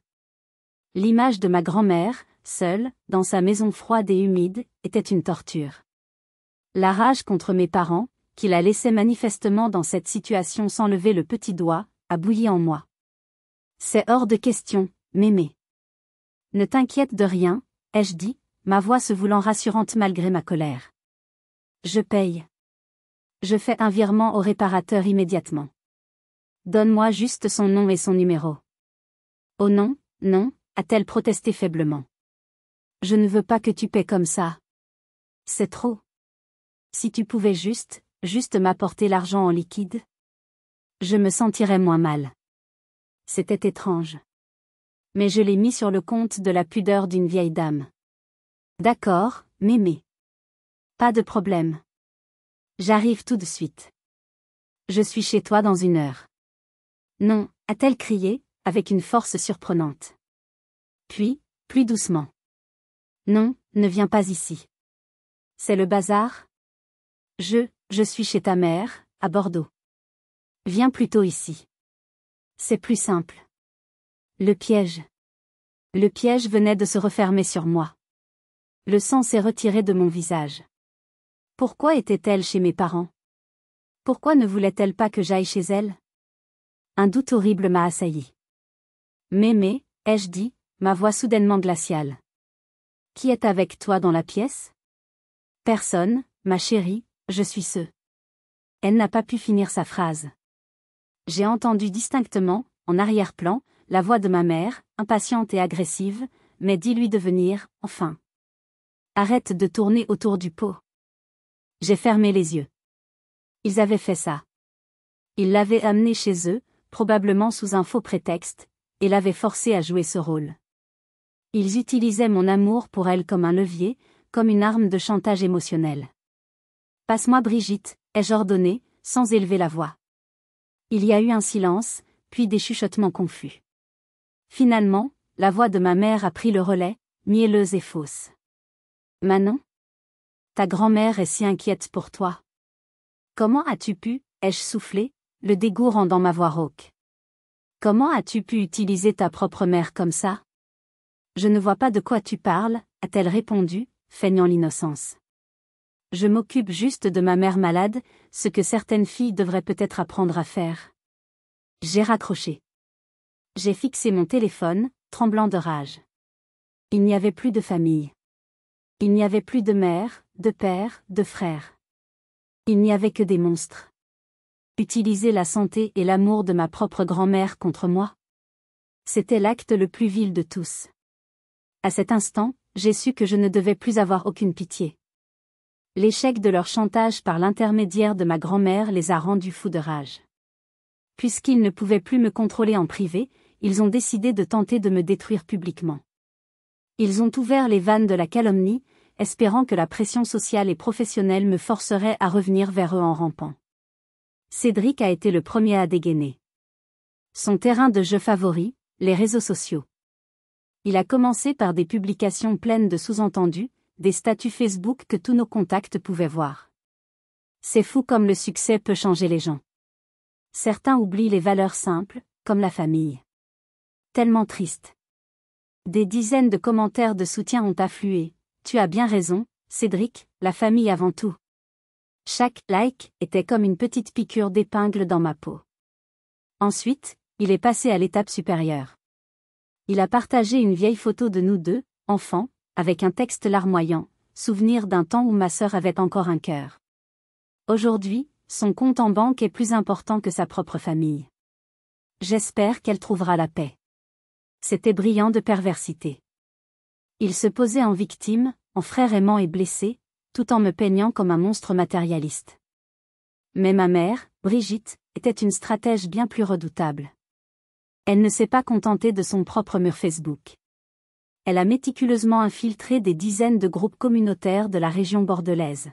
L'image de ma grand-mère, seule, dans sa maison froide et humide, était une torture. La rage contre mes parents, qui la laissaient manifestement dans cette situation sans lever le petit doigt, a bouilli en moi. C'est hors de question, mémé. Ne t'inquiète de rien, ai-je dit, ma voix se voulant rassurante malgré ma colère. Je paye. Je fais un virement au réparateur immédiatement. Donne-moi juste son nom et son numéro. Oh non, non, a-t-elle protesté faiblement. Je ne veux pas que tu paies comme ça. C'est trop. Si tu pouvais juste m'apporter l'argent en liquide. Je me sentirais moins mal. C'était étrange. Mais je l'ai mis sur le compte de la pudeur d'une vieille dame. D'accord, mémé. Pas de problème. J'arrive tout de suite. Je suis chez toi dans 1 heure. Non, a-t-elle crié, avec une force surprenante. Puis, plus doucement. Non, ne viens pas ici. C'est le bazar? Je suis chez ta mère, à Bordeaux. Viens plutôt ici. C'est plus simple. Le piège. Le piège venait de se refermer sur moi. Le sang s'est retiré de mon visage. Pourquoi était-elle chez mes parents? Pourquoi ne voulait-elle pas que j'aille chez elle? Un doute horrible m'a assailli. Mémé, ai-je dit, ma voix soudainement glaciale. Qui est avec toi dans la pièce? Personne, ma chérie, je suis ce. Elle n'a pas pu finir sa phrase. J'ai entendu distinctement, en arrière-plan, la voix de ma mère, impatiente et agressive, mais dis-lui de venir, enfin. Arrête de tourner autour du pot. J'ai fermé les yeux. Ils avaient fait ça. Ils l'avaient amenée chez eux, probablement sous un faux prétexte, et l'avaient forcée à jouer ce rôle. Ils utilisaient mon amour pour elle comme un levier, comme une arme de chantage émotionnel. Passe-moi Brigitte, ai-je ordonné, sans élever la voix. Il y a eu un silence, puis des chuchotements confus. Finalement, la voix de ma mère a pris le relais, mielleuse et fausse. Manon? Ta grand-mère est si inquiète pour toi. Comment as-tu pu, ai-je soufflé, le dégoût rendant ma voix rauque. Comment as-tu pu utiliser ta propre mère comme ça? Je ne vois pas de quoi tu parles, a-t-elle répondu, feignant l'innocence. Je m'occupe juste de ma mère malade, ce que certaines filles devraient peut-être apprendre à faire. J'ai raccroché. J'ai fixé mon téléphone, tremblant de rage. Il n'y avait plus de famille. Il n'y avait plus de mère, de père, de frère. Il n'y avait que des monstres. Utiliser la santé et l'amour de ma propre grand-mère contre moi? C'était l'acte le plus vil de tous. À cet instant, j'ai su que je ne devais plus avoir aucune pitié. L'échec de leur chantage par l'intermédiaire de ma grand-mère les a rendus fous de rage. Puisqu'ils ne pouvaient plus me contrôler en privé, ils ont décidé de tenter de me détruire publiquement. Ils ont ouvert les vannes de la calomnie, espérant que la pression sociale et professionnelle me forcerait à revenir vers eux en rampant. Cédric a été le premier à dégainer. Son terrain de jeu favori, les réseaux sociaux. Il a commencé par des publications pleines de sous-entendus, des statuts Facebook que tous nos contacts pouvaient voir. C'est fou comme le succès peut changer les gens. Certains oublient les valeurs simples, comme la famille. Tellement triste. Des dizaines de commentaires de soutien ont afflué. Tu as bien raison, Cédric, la famille avant tout. Chaque like était comme une petite piqûre d'épingle dans ma peau. Ensuite, il est passé à l'étape supérieure. Il a partagé une vieille photo de nous deux, enfants, avec un texte larmoyant, souvenir d'un temps où ma sœur avait encore un cœur. Aujourd'hui, son compte en banque est plus important que sa propre famille. J'espère qu'elle trouvera la paix. C'était brillant de perversité. Il se posait en victime, en frère aimant et blessé, tout en me peignant comme un monstre matérialiste. Mais ma mère, Brigitte, était une stratège bien plus redoutable. Elle ne s'est pas contentée de son propre mur Facebook. Elle a méticuleusement infiltré des dizaines de groupes communautaires de la région bordelaise.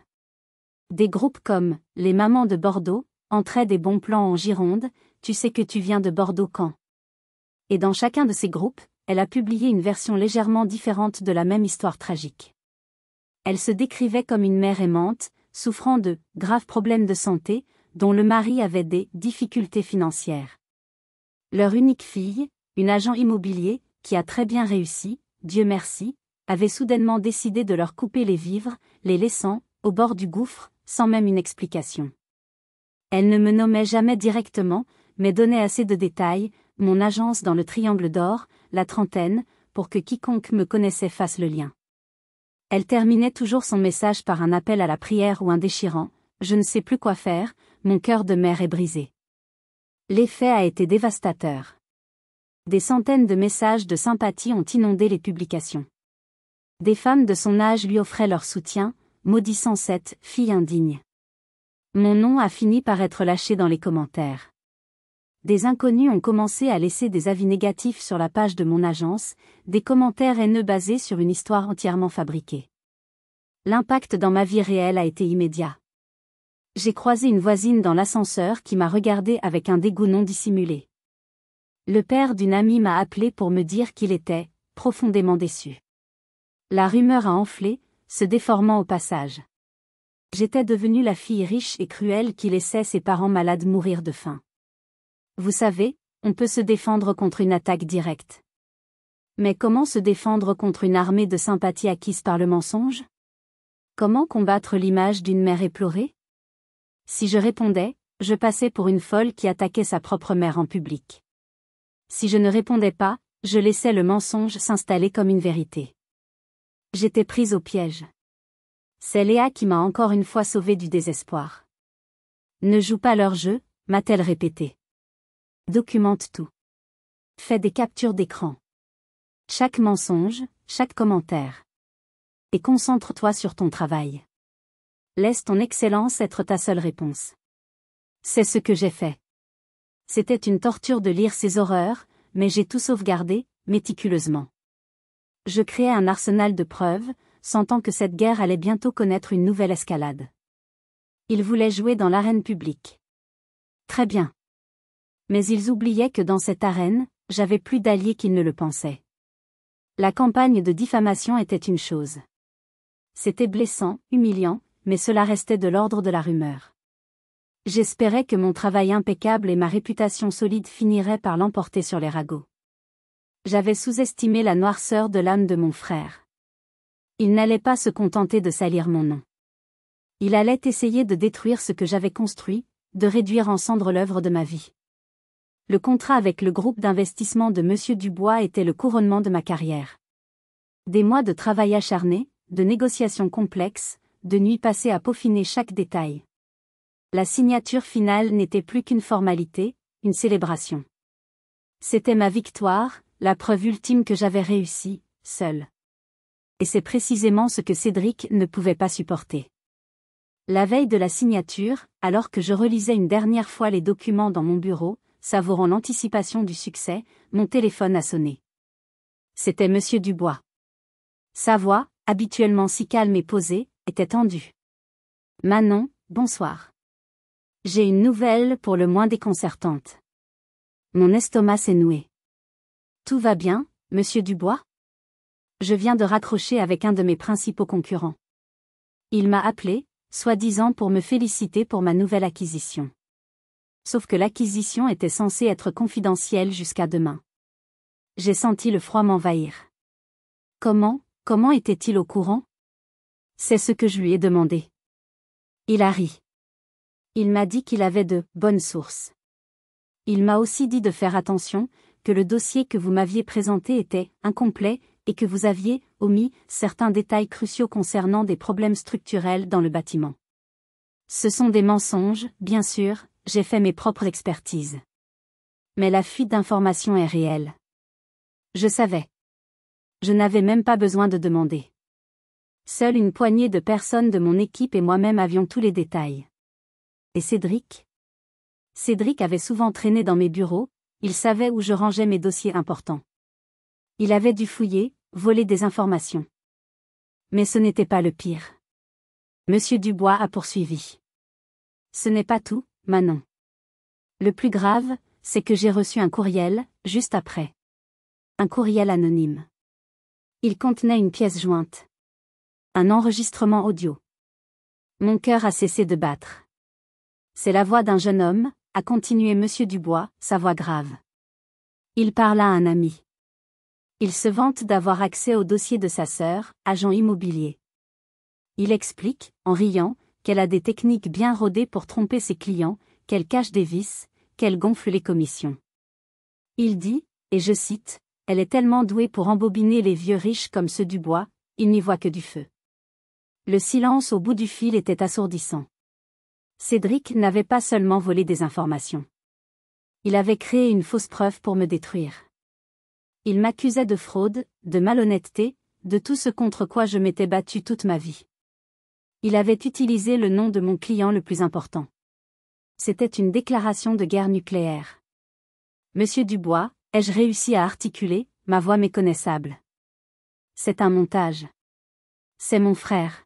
Des groupes comme « Les Mamans de Bordeaux »,« Entraide et bons plans en Gironde »,« Tu sais que tu viens de Bordeaux quand ?» Et dans chacun de ces groupes, elle a publié une version légèrement différente de la même histoire tragique. Elle se décrivait comme une mère aimante, souffrant de « graves problèmes de santé », dont le mari avait des « difficultés financières ». Leur unique fille, une agent immobilier, qui a très bien réussi, Dieu merci, avait soudainement décidé de leur couper les vivres, les laissant, au bord du gouffre, sans même une explication. Elle ne me nommait jamais directement, mais donnait assez de détails, mon agence dans le Triangle d'Or, la trentaine, pour que quiconque me connaissait fasse le lien. Elle terminait toujours son message par un appel à la prière ou un déchirant « Je ne sais plus quoi faire, mon cœur de mère est brisé ». L'effet a été dévastateur. Des centaines de messages de sympathie ont inondé les publications. Des femmes de son âge lui offraient leur soutien, maudissant cette « fille indigne ». Mon nom a fini par être lâché dans les commentaires. Des inconnus ont commencé à laisser des avis négatifs sur la page de mon agence, des commentaires haineux basés sur une histoire entièrement fabriquée. L'impact dans ma vie réelle a été immédiat. J'ai croisé une voisine dans l'ascenseur qui m'a regardée avec un dégoût non dissimulé. Le père d'une amie m'a appelé pour me dire qu'il était profondément déçu. La rumeur a enflé, se déformant au passage. J'étais devenue la fille riche et cruelle qui laissait ses parents malades mourir de faim. Vous savez, on peut se défendre contre une attaque directe. Mais comment se défendre contre une armée de sympathie acquise par le mensonge? Comment combattre l'image d'une mère éplorée? Si je répondais, je passais pour une folle qui attaquait sa propre mère en public. Si je ne répondais pas, je laissais le mensonge s'installer comme une vérité. J'étais prise au piège. C'est Léa qui m'a encore une fois sauvée du désespoir. Ne joue pas leur jeu, m'a-t-elle répété. Documente tout. Fais des captures d'écran. Chaque mensonge, chaque commentaire. Et concentre-toi sur ton travail. Laisse ton excellence être ta seule réponse. C'est ce que j'ai fait. C'était une torture de lire ces horreurs, mais j'ai tout sauvegardé, méticuleusement. Je créais un arsenal de preuves, sentant que cette guerre allait bientôt connaître une nouvelle escalade. Ils voulaient jouer dans l'arène publique. Très bien. Mais ils oubliaient que dans cette arène, j'avais plus d'alliés qu'ils ne le pensaient. La campagne de diffamation était une chose. C'était blessant, humiliant, mais cela restait de l'ordre de la rumeur. J'espérais que mon travail impeccable et ma réputation solide finiraient par l'emporter sur les ragots. J'avais sous-estimé la noirceur de l'âme de mon frère. Il n'allait pas se contenter de salir mon nom. Il allait essayer de détruire ce que j'avais construit, de réduire en cendres l'œuvre de ma vie. Le contrat avec le groupe d'investissement de Monsieur Dubois était le couronnement de ma carrière. Des mois de travail acharné, de négociations complexes, de nuits passées à peaufiner chaque détail. La signature finale n'était plus qu'une formalité, une célébration. C'était ma victoire, la preuve ultime que j'avais réussi, seule. Et c'est précisément ce que Cédric ne pouvait pas supporter. La veille de la signature, alors que je relisais une dernière fois les documents dans mon bureau, savourant l'anticipation du succès, mon téléphone a sonné. C'était Monsieur Dubois. Sa voix, habituellement si calme et posée, était tendue. « Manon, bonsoir. J'ai une nouvelle pour le moins déconcertante. » Mon estomac s'est noué. « Tout va bien, Monsieur Dubois ? » Je viens de raccrocher avec un de mes principaux concurrents. Il m'a appelé, soi-disant pour me féliciter pour ma nouvelle acquisition. Sauf que l'acquisition était censée être confidentielle jusqu'à demain. J'ai senti le froid m'envahir. Comment était-il au courant? C'est ce que je lui ai demandé. Il a ri. Il m'a dit qu'il avait de bonnes sources. Il m'a aussi dit de faire attention, que le dossier que vous m'aviez présenté était incomplet, et que vous aviez omis certains détails cruciaux concernant des problèmes structurels dans le bâtiment. Ce sont des mensonges, bien sûr, j'ai fait mes propres expertises. Mais la fuite d'informations est réelle. Je savais. Je n'avais même pas besoin de demander. Seule une poignée de personnes de mon équipe et moi-même avions tous les détails. Et Cédric? Cédric avait souvent traîné dans mes bureaux, il savait où je rangeais mes dossiers importants. Il avait dû fouiller, voler des informations. Mais ce n'était pas le pire. Monsieur Dubois a poursuivi. Ce n'est pas tout, Manon. Le plus grave, c'est que j'ai reçu un courriel, juste après. Un courriel anonyme. Il contenait une pièce jointe. Un enregistrement audio. Mon cœur a cessé de battre. C'est la voix d'un jeune homme, a continué Monsieur Dubois, sa voix grave. Il parla à un ami. Il se vante d'avoir accès au dossier de sa sœur, agent immobilier. Il explique, en riant, qu'elle a des techniques bien rodées pour tromper ses clients, qu'elle cache des vices, qu'elle gonfle les commissions. Il dit, et je cite, « Elle est tellement douée pour embobiner les vieux riches comme ceux Dubois, il n'y voit que du feu. » Le silence au bout du fil était assourdissant. Cédric n'avait pas seulement volé des informations. Il avait créé une fausse preuve pour me détruire. Il m'accusait de fraude, de malhonnêteté, de tout ce contre quoi je m'étais battu toute ma vie. Il avait utilisé le nom de mon client le plus important. C'était une déclaration de guerre nucléaire. Monsieur Dubois, ai-je réussi à articuler, ma voix méconnaissable. C'est un montage. C'est mon frère.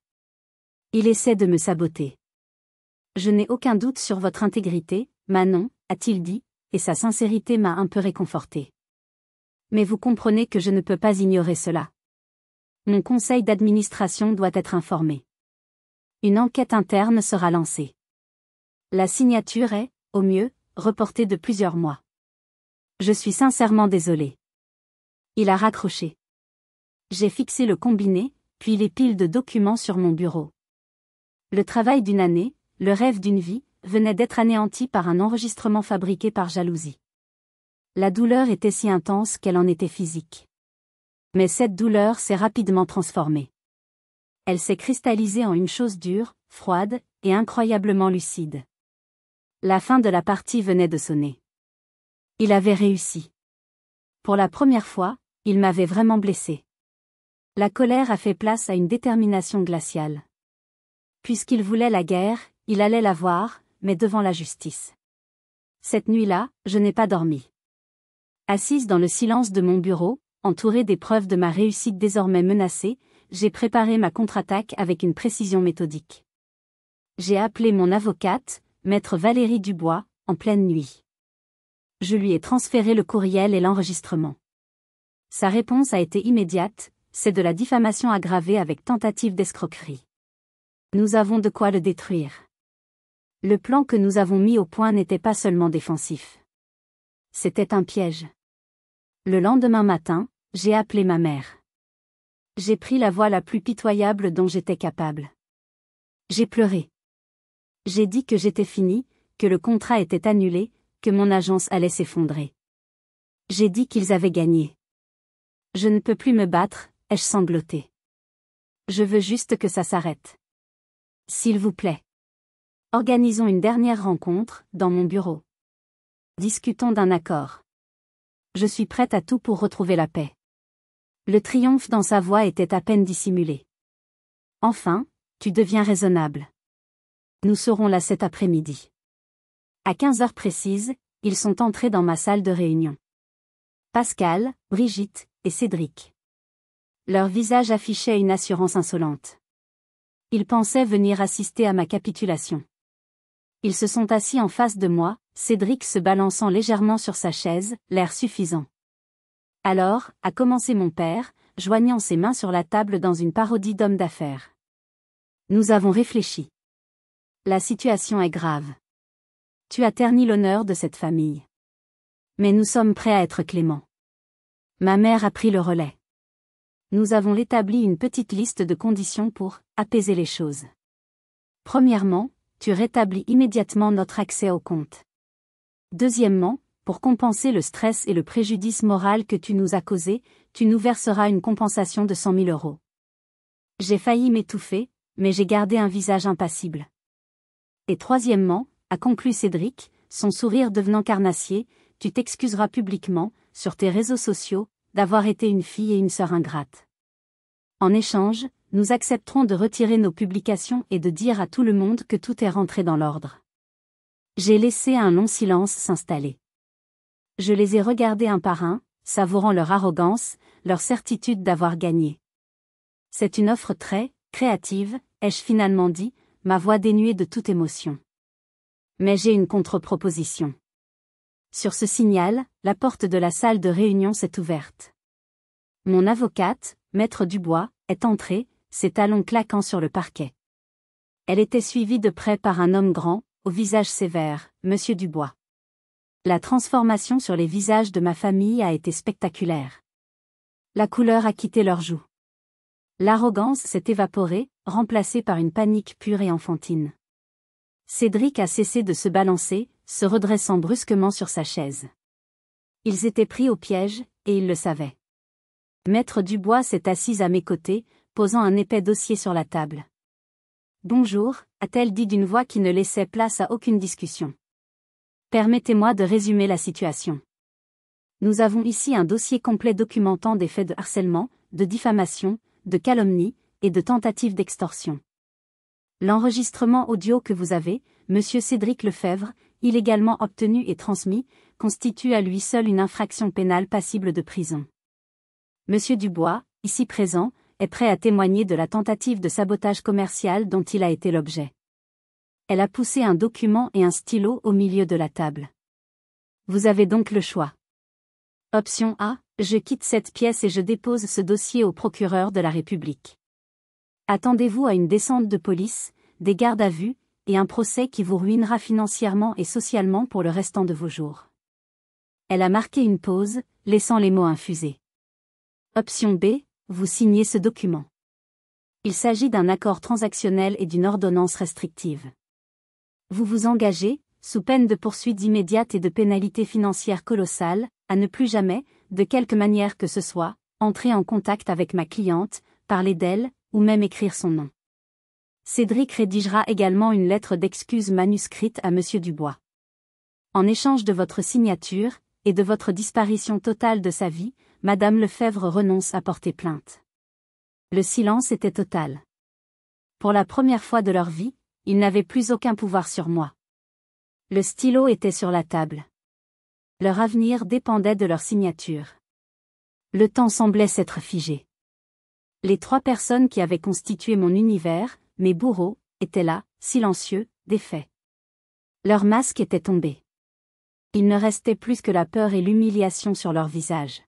Il essaie de me saboter. Je n'ai aucun doute sur votre intégrité, Manon, a-t-il dit, et sa sincérité m'a un peu réconforté. Mais vous comprenez que je ne peux pas ignorer cela. Mon conseil d'administration doit être informé. Une enquête interne sera lancée. La signature est, au mieux, reportée de plusieurs mois. Je suis sincèrement désolé. Il a raccroché. J'ai fixé le combiné, puis les piles de documents sur mon bureau. Le travail d'une année, le rêve d'une vie, venait d'être anéanti par un enregistrement fabriqué par jalousie. La douleur était si intense qu'elle en était physique. Mais cette douleur s'est rapidement transformée. Elle s'est cristallisée en une chose dure, froide, et incroyablement lucide. La fin de la partie venait de sonner. Il avait réussi. Pour la première fois, il m'avait vraiment blessé. La colère a fait place à une détermination glaciale. Puisqu'il voulait la guerre, il allait la voir, mais devant la justice. Cette nuit-là, je n'ai pas dormi. Assise dans le silence de mon bureau, entourée des preuves de ma réussite désormais menacée, j'ai préparé ma contre-attaque avec une précision méthodique. J'ai appelé mon avocate, maître Valérie Dubois, en pleine nuit. Je lui ai transféré le courriel et l'enregistrement. Sa réponse a été immédiate, c'est de la diffamation aggravée avec tentative d'escroquerie. Nous avons de quoi le détruire. Le plan que nous avons mis au point n'était pas seulement défensif. C'était un piège. Le lendemain matin, j'ai appelé ma mère. J'ai pris la voie la plus pitoyable dont j'étais capable. J'ai pleuré. J'ai dit que j'étais fini, que le contrat était annulé, que mon agence allait s'effondrer. J'ai dit qu'ils avaient gagné. Je ne peux plus me battre, ai-je sangloté. Je veux juste que ça s'arrête. S'il vous plaît. Organisons une dernière rencontre, dans mon bureau. Discutons d'un accord. Je suis prête à tout pour retrouver la paix. Le triomphe dans sa voix était à peine dissimulé. Enfin, tu deviens raisonnable. Nous serons là cet après-midi. À 15 heures précises, ils sont entrés dans ma salle de réunion. Pascal, Brigitte, et Cédric. Leur visage affichait une assurance insolente. Ils pensaient venir assister à ma capitulation. Ils se sont assis en face de moi, Cédric se balançant légèrement sur sa chaise, l'air suffisant. Alors, a commencé mon père, joignant ses mains sur la table dans une parodie d'homme d'affaires. Nous avons réfléchi. La situation est grave. Tu as terni l'honneur de cette famille. Mais nous sommes prêts à être cléments. Ma mère a pris le relais. Nous avons établi une petite liste de conditions pour apaiser les choses. Premièrement, tu rétablis immédiatement notre accès au compte. Deuxièmement, pour compenser le stress et le préjudice moral que tu nous as causé, tu nous verseras une compensation de 100 000 €. J'ai failli m'étouffer, mais j'ai gardé un visage impassible. Et troisièmement, a conclu Cédric, son sourire devenant carnassier, tu t'excuseras publiquement, sur tes réseaux sociaux, d'avoir été une fille et une sœur ingrate. En échange, nous accepterons de retirer nos publications et de dire à tout le monde que tout est rentré dans l'ordre. J'ai laissé un long silence s'installer. Je les ai regardés un par un, savourant leur arrogance, leur certitude d'avoir gagné. C'est une offre très créative, ai-je finalement dit, ma voix dénuée de toute émotion. Mais j'ai une contre-proposition. Sur ce signal, la porte de la salle de réunion s'est ouverte. Mon avocate, Maître Dubois, est entrée, ses talons claquant sur le parquet. Elle était suivie de près par un homme grand, au visage sévère, Monsieur Dubois. La transformation sur les visages de ma famille a été spectaculaire. La couleur a quitté leurs joues. L'arrogance s'est évaporée, remplacée par une panique pure et enfantine. Cédric a cessé de se balancer, se redressant brusquement sur sa chaise. Ils étaient pris au piège, et ils le savaient. Maître Dubois s'est assise à mes côtés, posant un épais dossier sur la table. « Bonjour », a-t-elle dit d'une voix qui ne laissait place à aucune discussion. « Permettez-moi de résumer la situation. Nous avons ici un dossier complet documentant des faits de harcèlement, de diffamation, de calomnie, et de tentative d'extorsion. L'enregistrement audio que vous avez, Monsieur Cédric Lefebvre, illégalement obtenu et transmis, constitue à lui seul une infraction pénale passible de prison. Monsieur Dubois, ici présent, est prêt à témoigner de la tentative de sabotage commercial dont il a été l'objet. » Elle a poussé un document et un stylo au milieu de la table. Vous avez donc le choix. Option A, je quitte cette pièce et je dépose ce dossier au procureur de la République. Attendez-vous à une descente de police, des gardes à vue, et un procès qui vous ruinera financièrement et socialement pour le restant de vos jours. Elle a marqué une pause, laissant les mots infuser. Option B, vous signez ce document. Il s'agit d'un accord transactionnel et d'une ordonnance restrictive. Vous vous engagez, sous peine de poursuites immédiates et de pénalités financières colossales, à ne plus jamais, de quelque manière que ce soit, entrer en contact avec ma cliente, parler d'elle, ou même écrire son nom. Cédric rédigera également une lettre d'excuse manuscrite à Monsieur Dubois. En échange de votre signature, et de votre disparition totale de sa vie, Madame Lefebvre renonce à porter plainte. Le silence était total. Pour la première fois de leur vie, ils n'avaient plus aucun pouvoir sur moi. Le stylo était sur la table. Leur avenir dépendait de leur signature. Le temps semblait s'être figé. Les 3 personnes qui avaient constitué mon univers, mes bourreaux, étaient là, silencieux, défaits. Leur masque était tombé. Il ne restait plus que la peur et l'humiliation sur leurs visages.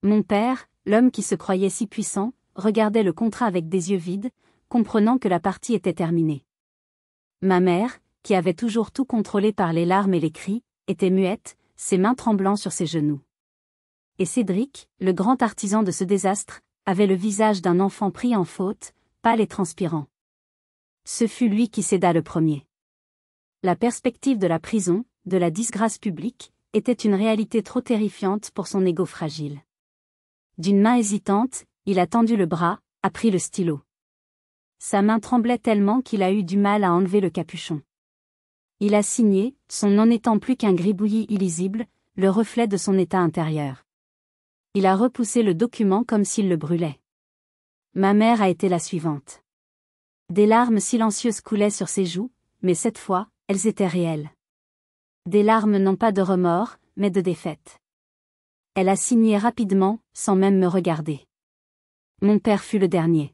Mon père, l'homme qui se croyait si puissant, regardait le contrat avec des yeux vides, comprenant que la partie était terminée. Ma mère, qui avait toujours tout contrôlé par les larmes et les cris, était muette, ses mains tremblant sur ses genoux. Et Cédric, le grand artisan de ce désastre, avait le visage d'un enfant pris en faute, pâle et transpirant. Ce fut lui qui céda le premier. La perspective de la prison, de la disgrâce publique, était une réalité trop terrifiante pour son ego fragile. D'une main hésitante, il a tendu le bras, a pris le stylo. Sa main tremblait tellement qu'il a eu du mal à enlever le capuchon. Il a signé, son nom n'étant plus qu'un gribouillis illisible, le reflet de son état intérieur. Il a repoussé le document comme s'il le brûlait. Ma mère a été la suivante. Des larmes silencieuses coulaient sur ses joues, mais cette fois, elles étaient réelles. Des larmes non pas de remords, mais de défaite. Elle a signé rapidement, sans même me regarder. Mon père fut le dernier.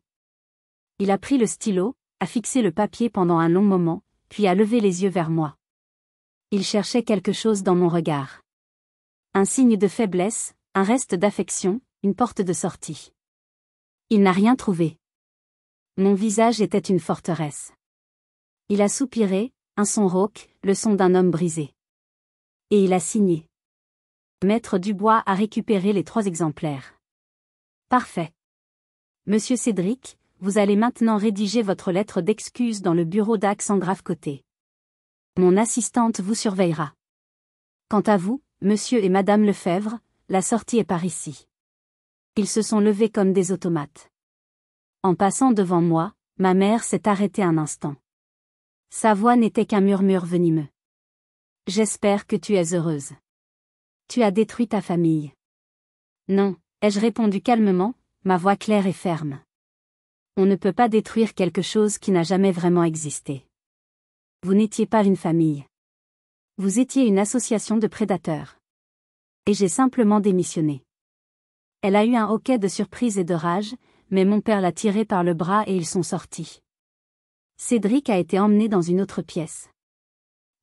Il a pris le stylo, a fixé le papier pendant un long moment, puis a levé les yeux vers moi. Il cherchait quelque chose dans mon regard. Un signe de faiblesse, un reste d'affection, une porte de sortie. Il n'a rien trouvé. Mon visage était une forteresse. Il a soupiré, un son rauque, le son d'un homme brisé. Et il a signé. Maître Dubois a récupéré les 3 exemplaires. Parfait. Monsieur Cédric, vous allez maintenant rédiger votre lettre d'excuse dans le bureau d'Axe en grave côté. Mon assistante vous surveillera. Quant à vous, monsieur et madame Lefebvre, la sortie est par ici. Ils se sont levés comme des automates. En passant devant moi, ma mère s'est arrêtée un instant. Sa voix n'était qu'un murmure venimeux. J'espère que tu es heureuse. Tu as détruit ta famille. Non, ai-je répondu calmement, ma voix claire et ferme. On ne peut pas détruire quelque chose qui n'a jamais vraiment existé. Vous n'étiez pas une famille. Vous étiez une association de prédateurs. Et j'ai simplement démissionné. Elle a eu un hoquet de surprise et de rage, mais mon père l'a tiré par le bras et ils sont sortis. Cédric a été emmené dans une autre pièce.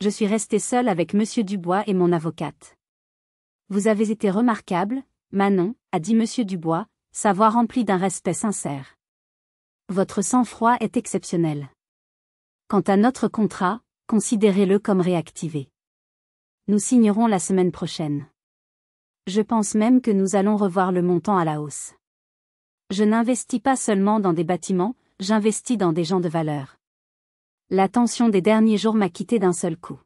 Je suis restée seule avec Monsieur Dubois et mon avocate. Vous avez été remarquable, Manon, a dit Monsieur Dubois, sa voix remplie d'un respect sincère. Votre sang-froid est exceptionnel. Quant à notre contrat, considérez-le comme réactivé. Nous signerons la semaine prochaine. Je pense même que nous allons revoir le montant à la hausse. Je n'investis pas seulement dans des bâtiments, j'investis dans des gens de valeur. La tension des derniers jours m'a quitté d'un seul coup.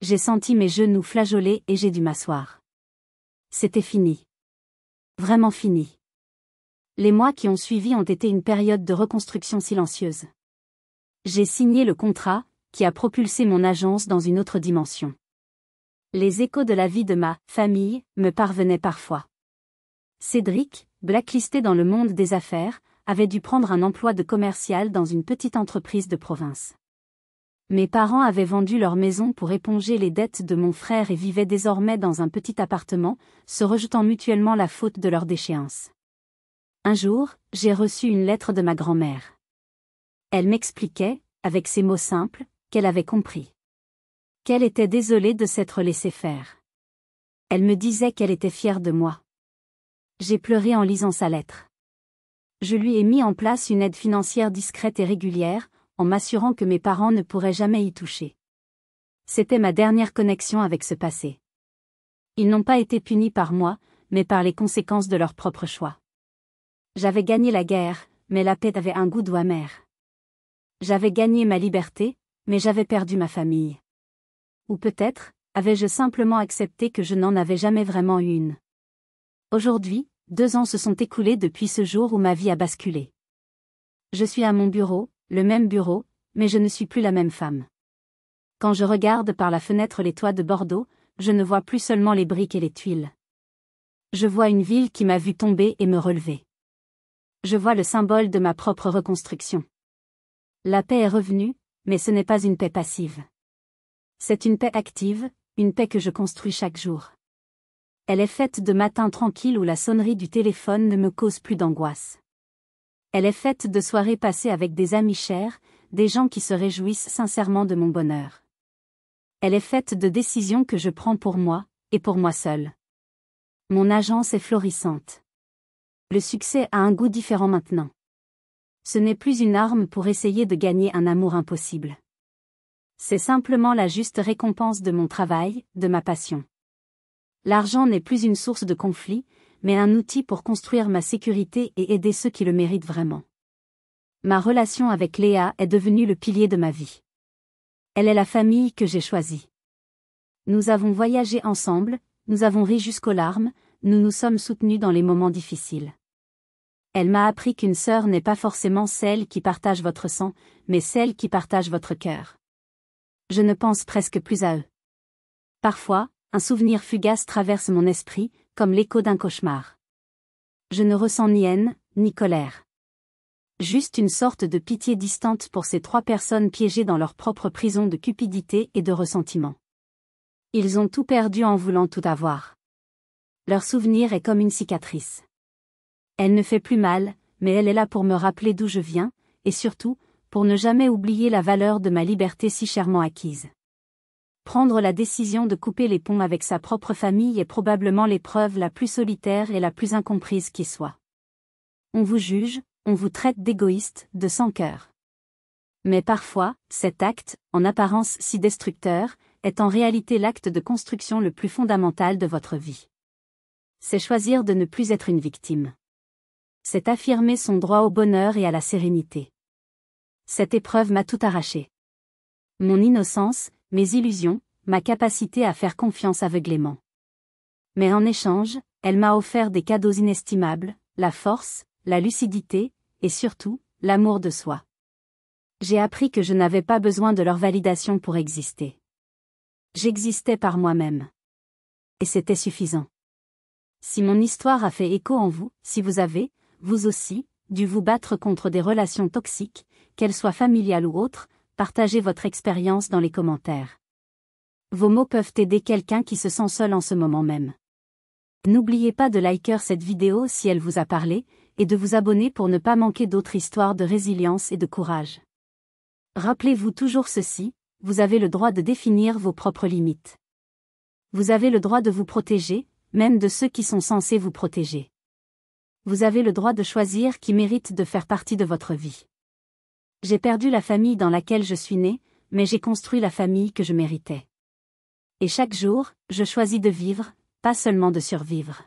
J'ai senti mes genoux flageoler et j'ai dû m'asseoir. C'était fini. Vraiment fini. Les mois qui ont suivi ont été une période de reconstruction silencieuse. J'ai signé le contrat, qui a propulsé mon agence dans une autre dimension. Les échos de la vie de ma famille me parvenaient parfois. Cédric, blacklisté dans le monde des affaires, avait dû prendre un emploi de commercial dans une petite entreprise de province. Mes parents avaient vendu leur maison pour éponger les dettes de mon frère et vivaient désormais dans un petit appartement, se rejetant mutuellement la faute de leur déchéance. Un jour, j'ai reçu une lettre de ma grand-mère. Elle m'expliquait, avec ces mots simples, qu'elle avait compris. Qu'elle était désolée de s'être laissée faire. Elle me disait qu'elle était fière de moi. J'ai pleuré en lisant sa lettre. Je lui ai mis en place une aide financière discrète et régulière, en m'assurant que mes parents ne pourraient jamais y toucher. C'était ma dernière connexion avec ce passé. Ils n'ont pas été punis par moi, mais par les conséquences de leur propre choix. J'avais gagné la guerre, mais la paix avait un goût doux amer. J'avais gagné ma liberté, mais j'avais perdu ma famille. Ou peut-être, avais-je simplement accepté que je n'en avais jamais vraiment eu une. Aujourd'hui, 2 ans se sont écoulés depuis ce jour où ma vie a basculé. Je suis à mon bureau, le même bureau, mais je ne suis plus la même femme. Quand je regarde par la fenêtre les toits de Bordeaux, je ne vois plus seulement les briques et les tuiles. Je vois une ville qui m'a vu tomber et me relever. Je vois le symbole de ma propre reconstruction. La paix est revenue, mais ce n'est pas une paix passive. C'est une paix active, une paix que je construis chaque jour. Elle est faite de matins tranquilles où la sonnerie du téléphone ne me cause plus d'angoisse. Elle est faite de soirées passées avec des amis chers, des gens qui se réjouissent sincèrement de mon bonheur. Elle est faite de décisions que je prends pour moi, et pour moi seule. Mon agence est florissante. Le succès a un goût différent maintenant. Ce n'est plus une arme pour essayer de gagner un amour impossible. C'est simplement la juste récompense de mon travail, de ma passion. L'argent n'est plus une source de conflit, mais un outil pour construire ma sécurité et aider ceux qui le méritent vraiment. Ma relation avec Léa est devenue le pilier de ma vie. Elle est la famille que j'ai choisie. Nous avons voyagé ensemble, nous avons ri jusqu'aux larmes, nous nous sommes soutenus dans les moments difficiles. Elle m'a appris qu'une sœur n'est pas forcément celle qui partage votre sang, mais celle qui partage votre cœur. Je ne pense presque plus à eux. Parfois, un souvenir fugace traverse mon esprit, comme l'écho d'un cauchemar. Je ne ressens ni haine, ni colère. Juste une sorte de pitié distante pour ces 3 personnes piégées dans leur propre prison de cupidité et de ressentiment. Ils ont tout perdu en voulant tout avoir. Leur souvenir est comme une cicatrice. Elle ne fait plus mal, mais elle est là pour me rappeler d'où je viens, et surtout, pour ne jamais oublier la valeur de ma liberté si chèrement acquise. Prendre la décision de couper les ponts avec sa propre famille est probablement l'épreuve la plus solitaire et la plus incomprise qui soit. On vous juge, on vous traite d'égoïste, de sans-cœur. Mais parfois, cet acte, en apparence si destructeur, est en réalité l'acte de construction le plus fondamental de votre vie. C'est choisir de ne plus être une victime. C'est affirmer son droit au bonheur et à la sérénité. Cette épreuve m'a tout arraché. Mon innocence, mes illusions, ma capacité à faire confiance aveuglément. Mais en échange, elle m'a offert des cadeaux inestimables, la force, la lucidité, et surtout, l'amour de soi. J'ai appris que je n'avais pas besoin de leur validation pour exister. J'existais par moi-même. Et c'était suffisant. Si mon histoire a fait écho en vous, si vous avez, vous aussi, dû vous battre contre des relations toxiques, qu'elles soient familiales ou autres, partagez votre expérience dans les commentaires. Vos mots peuvent aider quelqu'un qui se sent seul en ce moment même. N'oubliez pas de liker cette vidéo si elle vous a parlé, et de vous abonner pour ne pas manquer d'autres histoires de résilience et de courage. Rappelez-vous toujours ceci, vous avez le droit de définir vos propres limites. Vous avez le droit de vous protéger, même de ceux qui sont censés vous protéger. Vous avez le droit de choisir qui mérite de faire partie de votre vie. J'ai perdu la famille dans laquelle je suis né, mais j'ai construit la famille que je méritais. Et chaque jour, je choisis de vivre, pas seulement de survivre.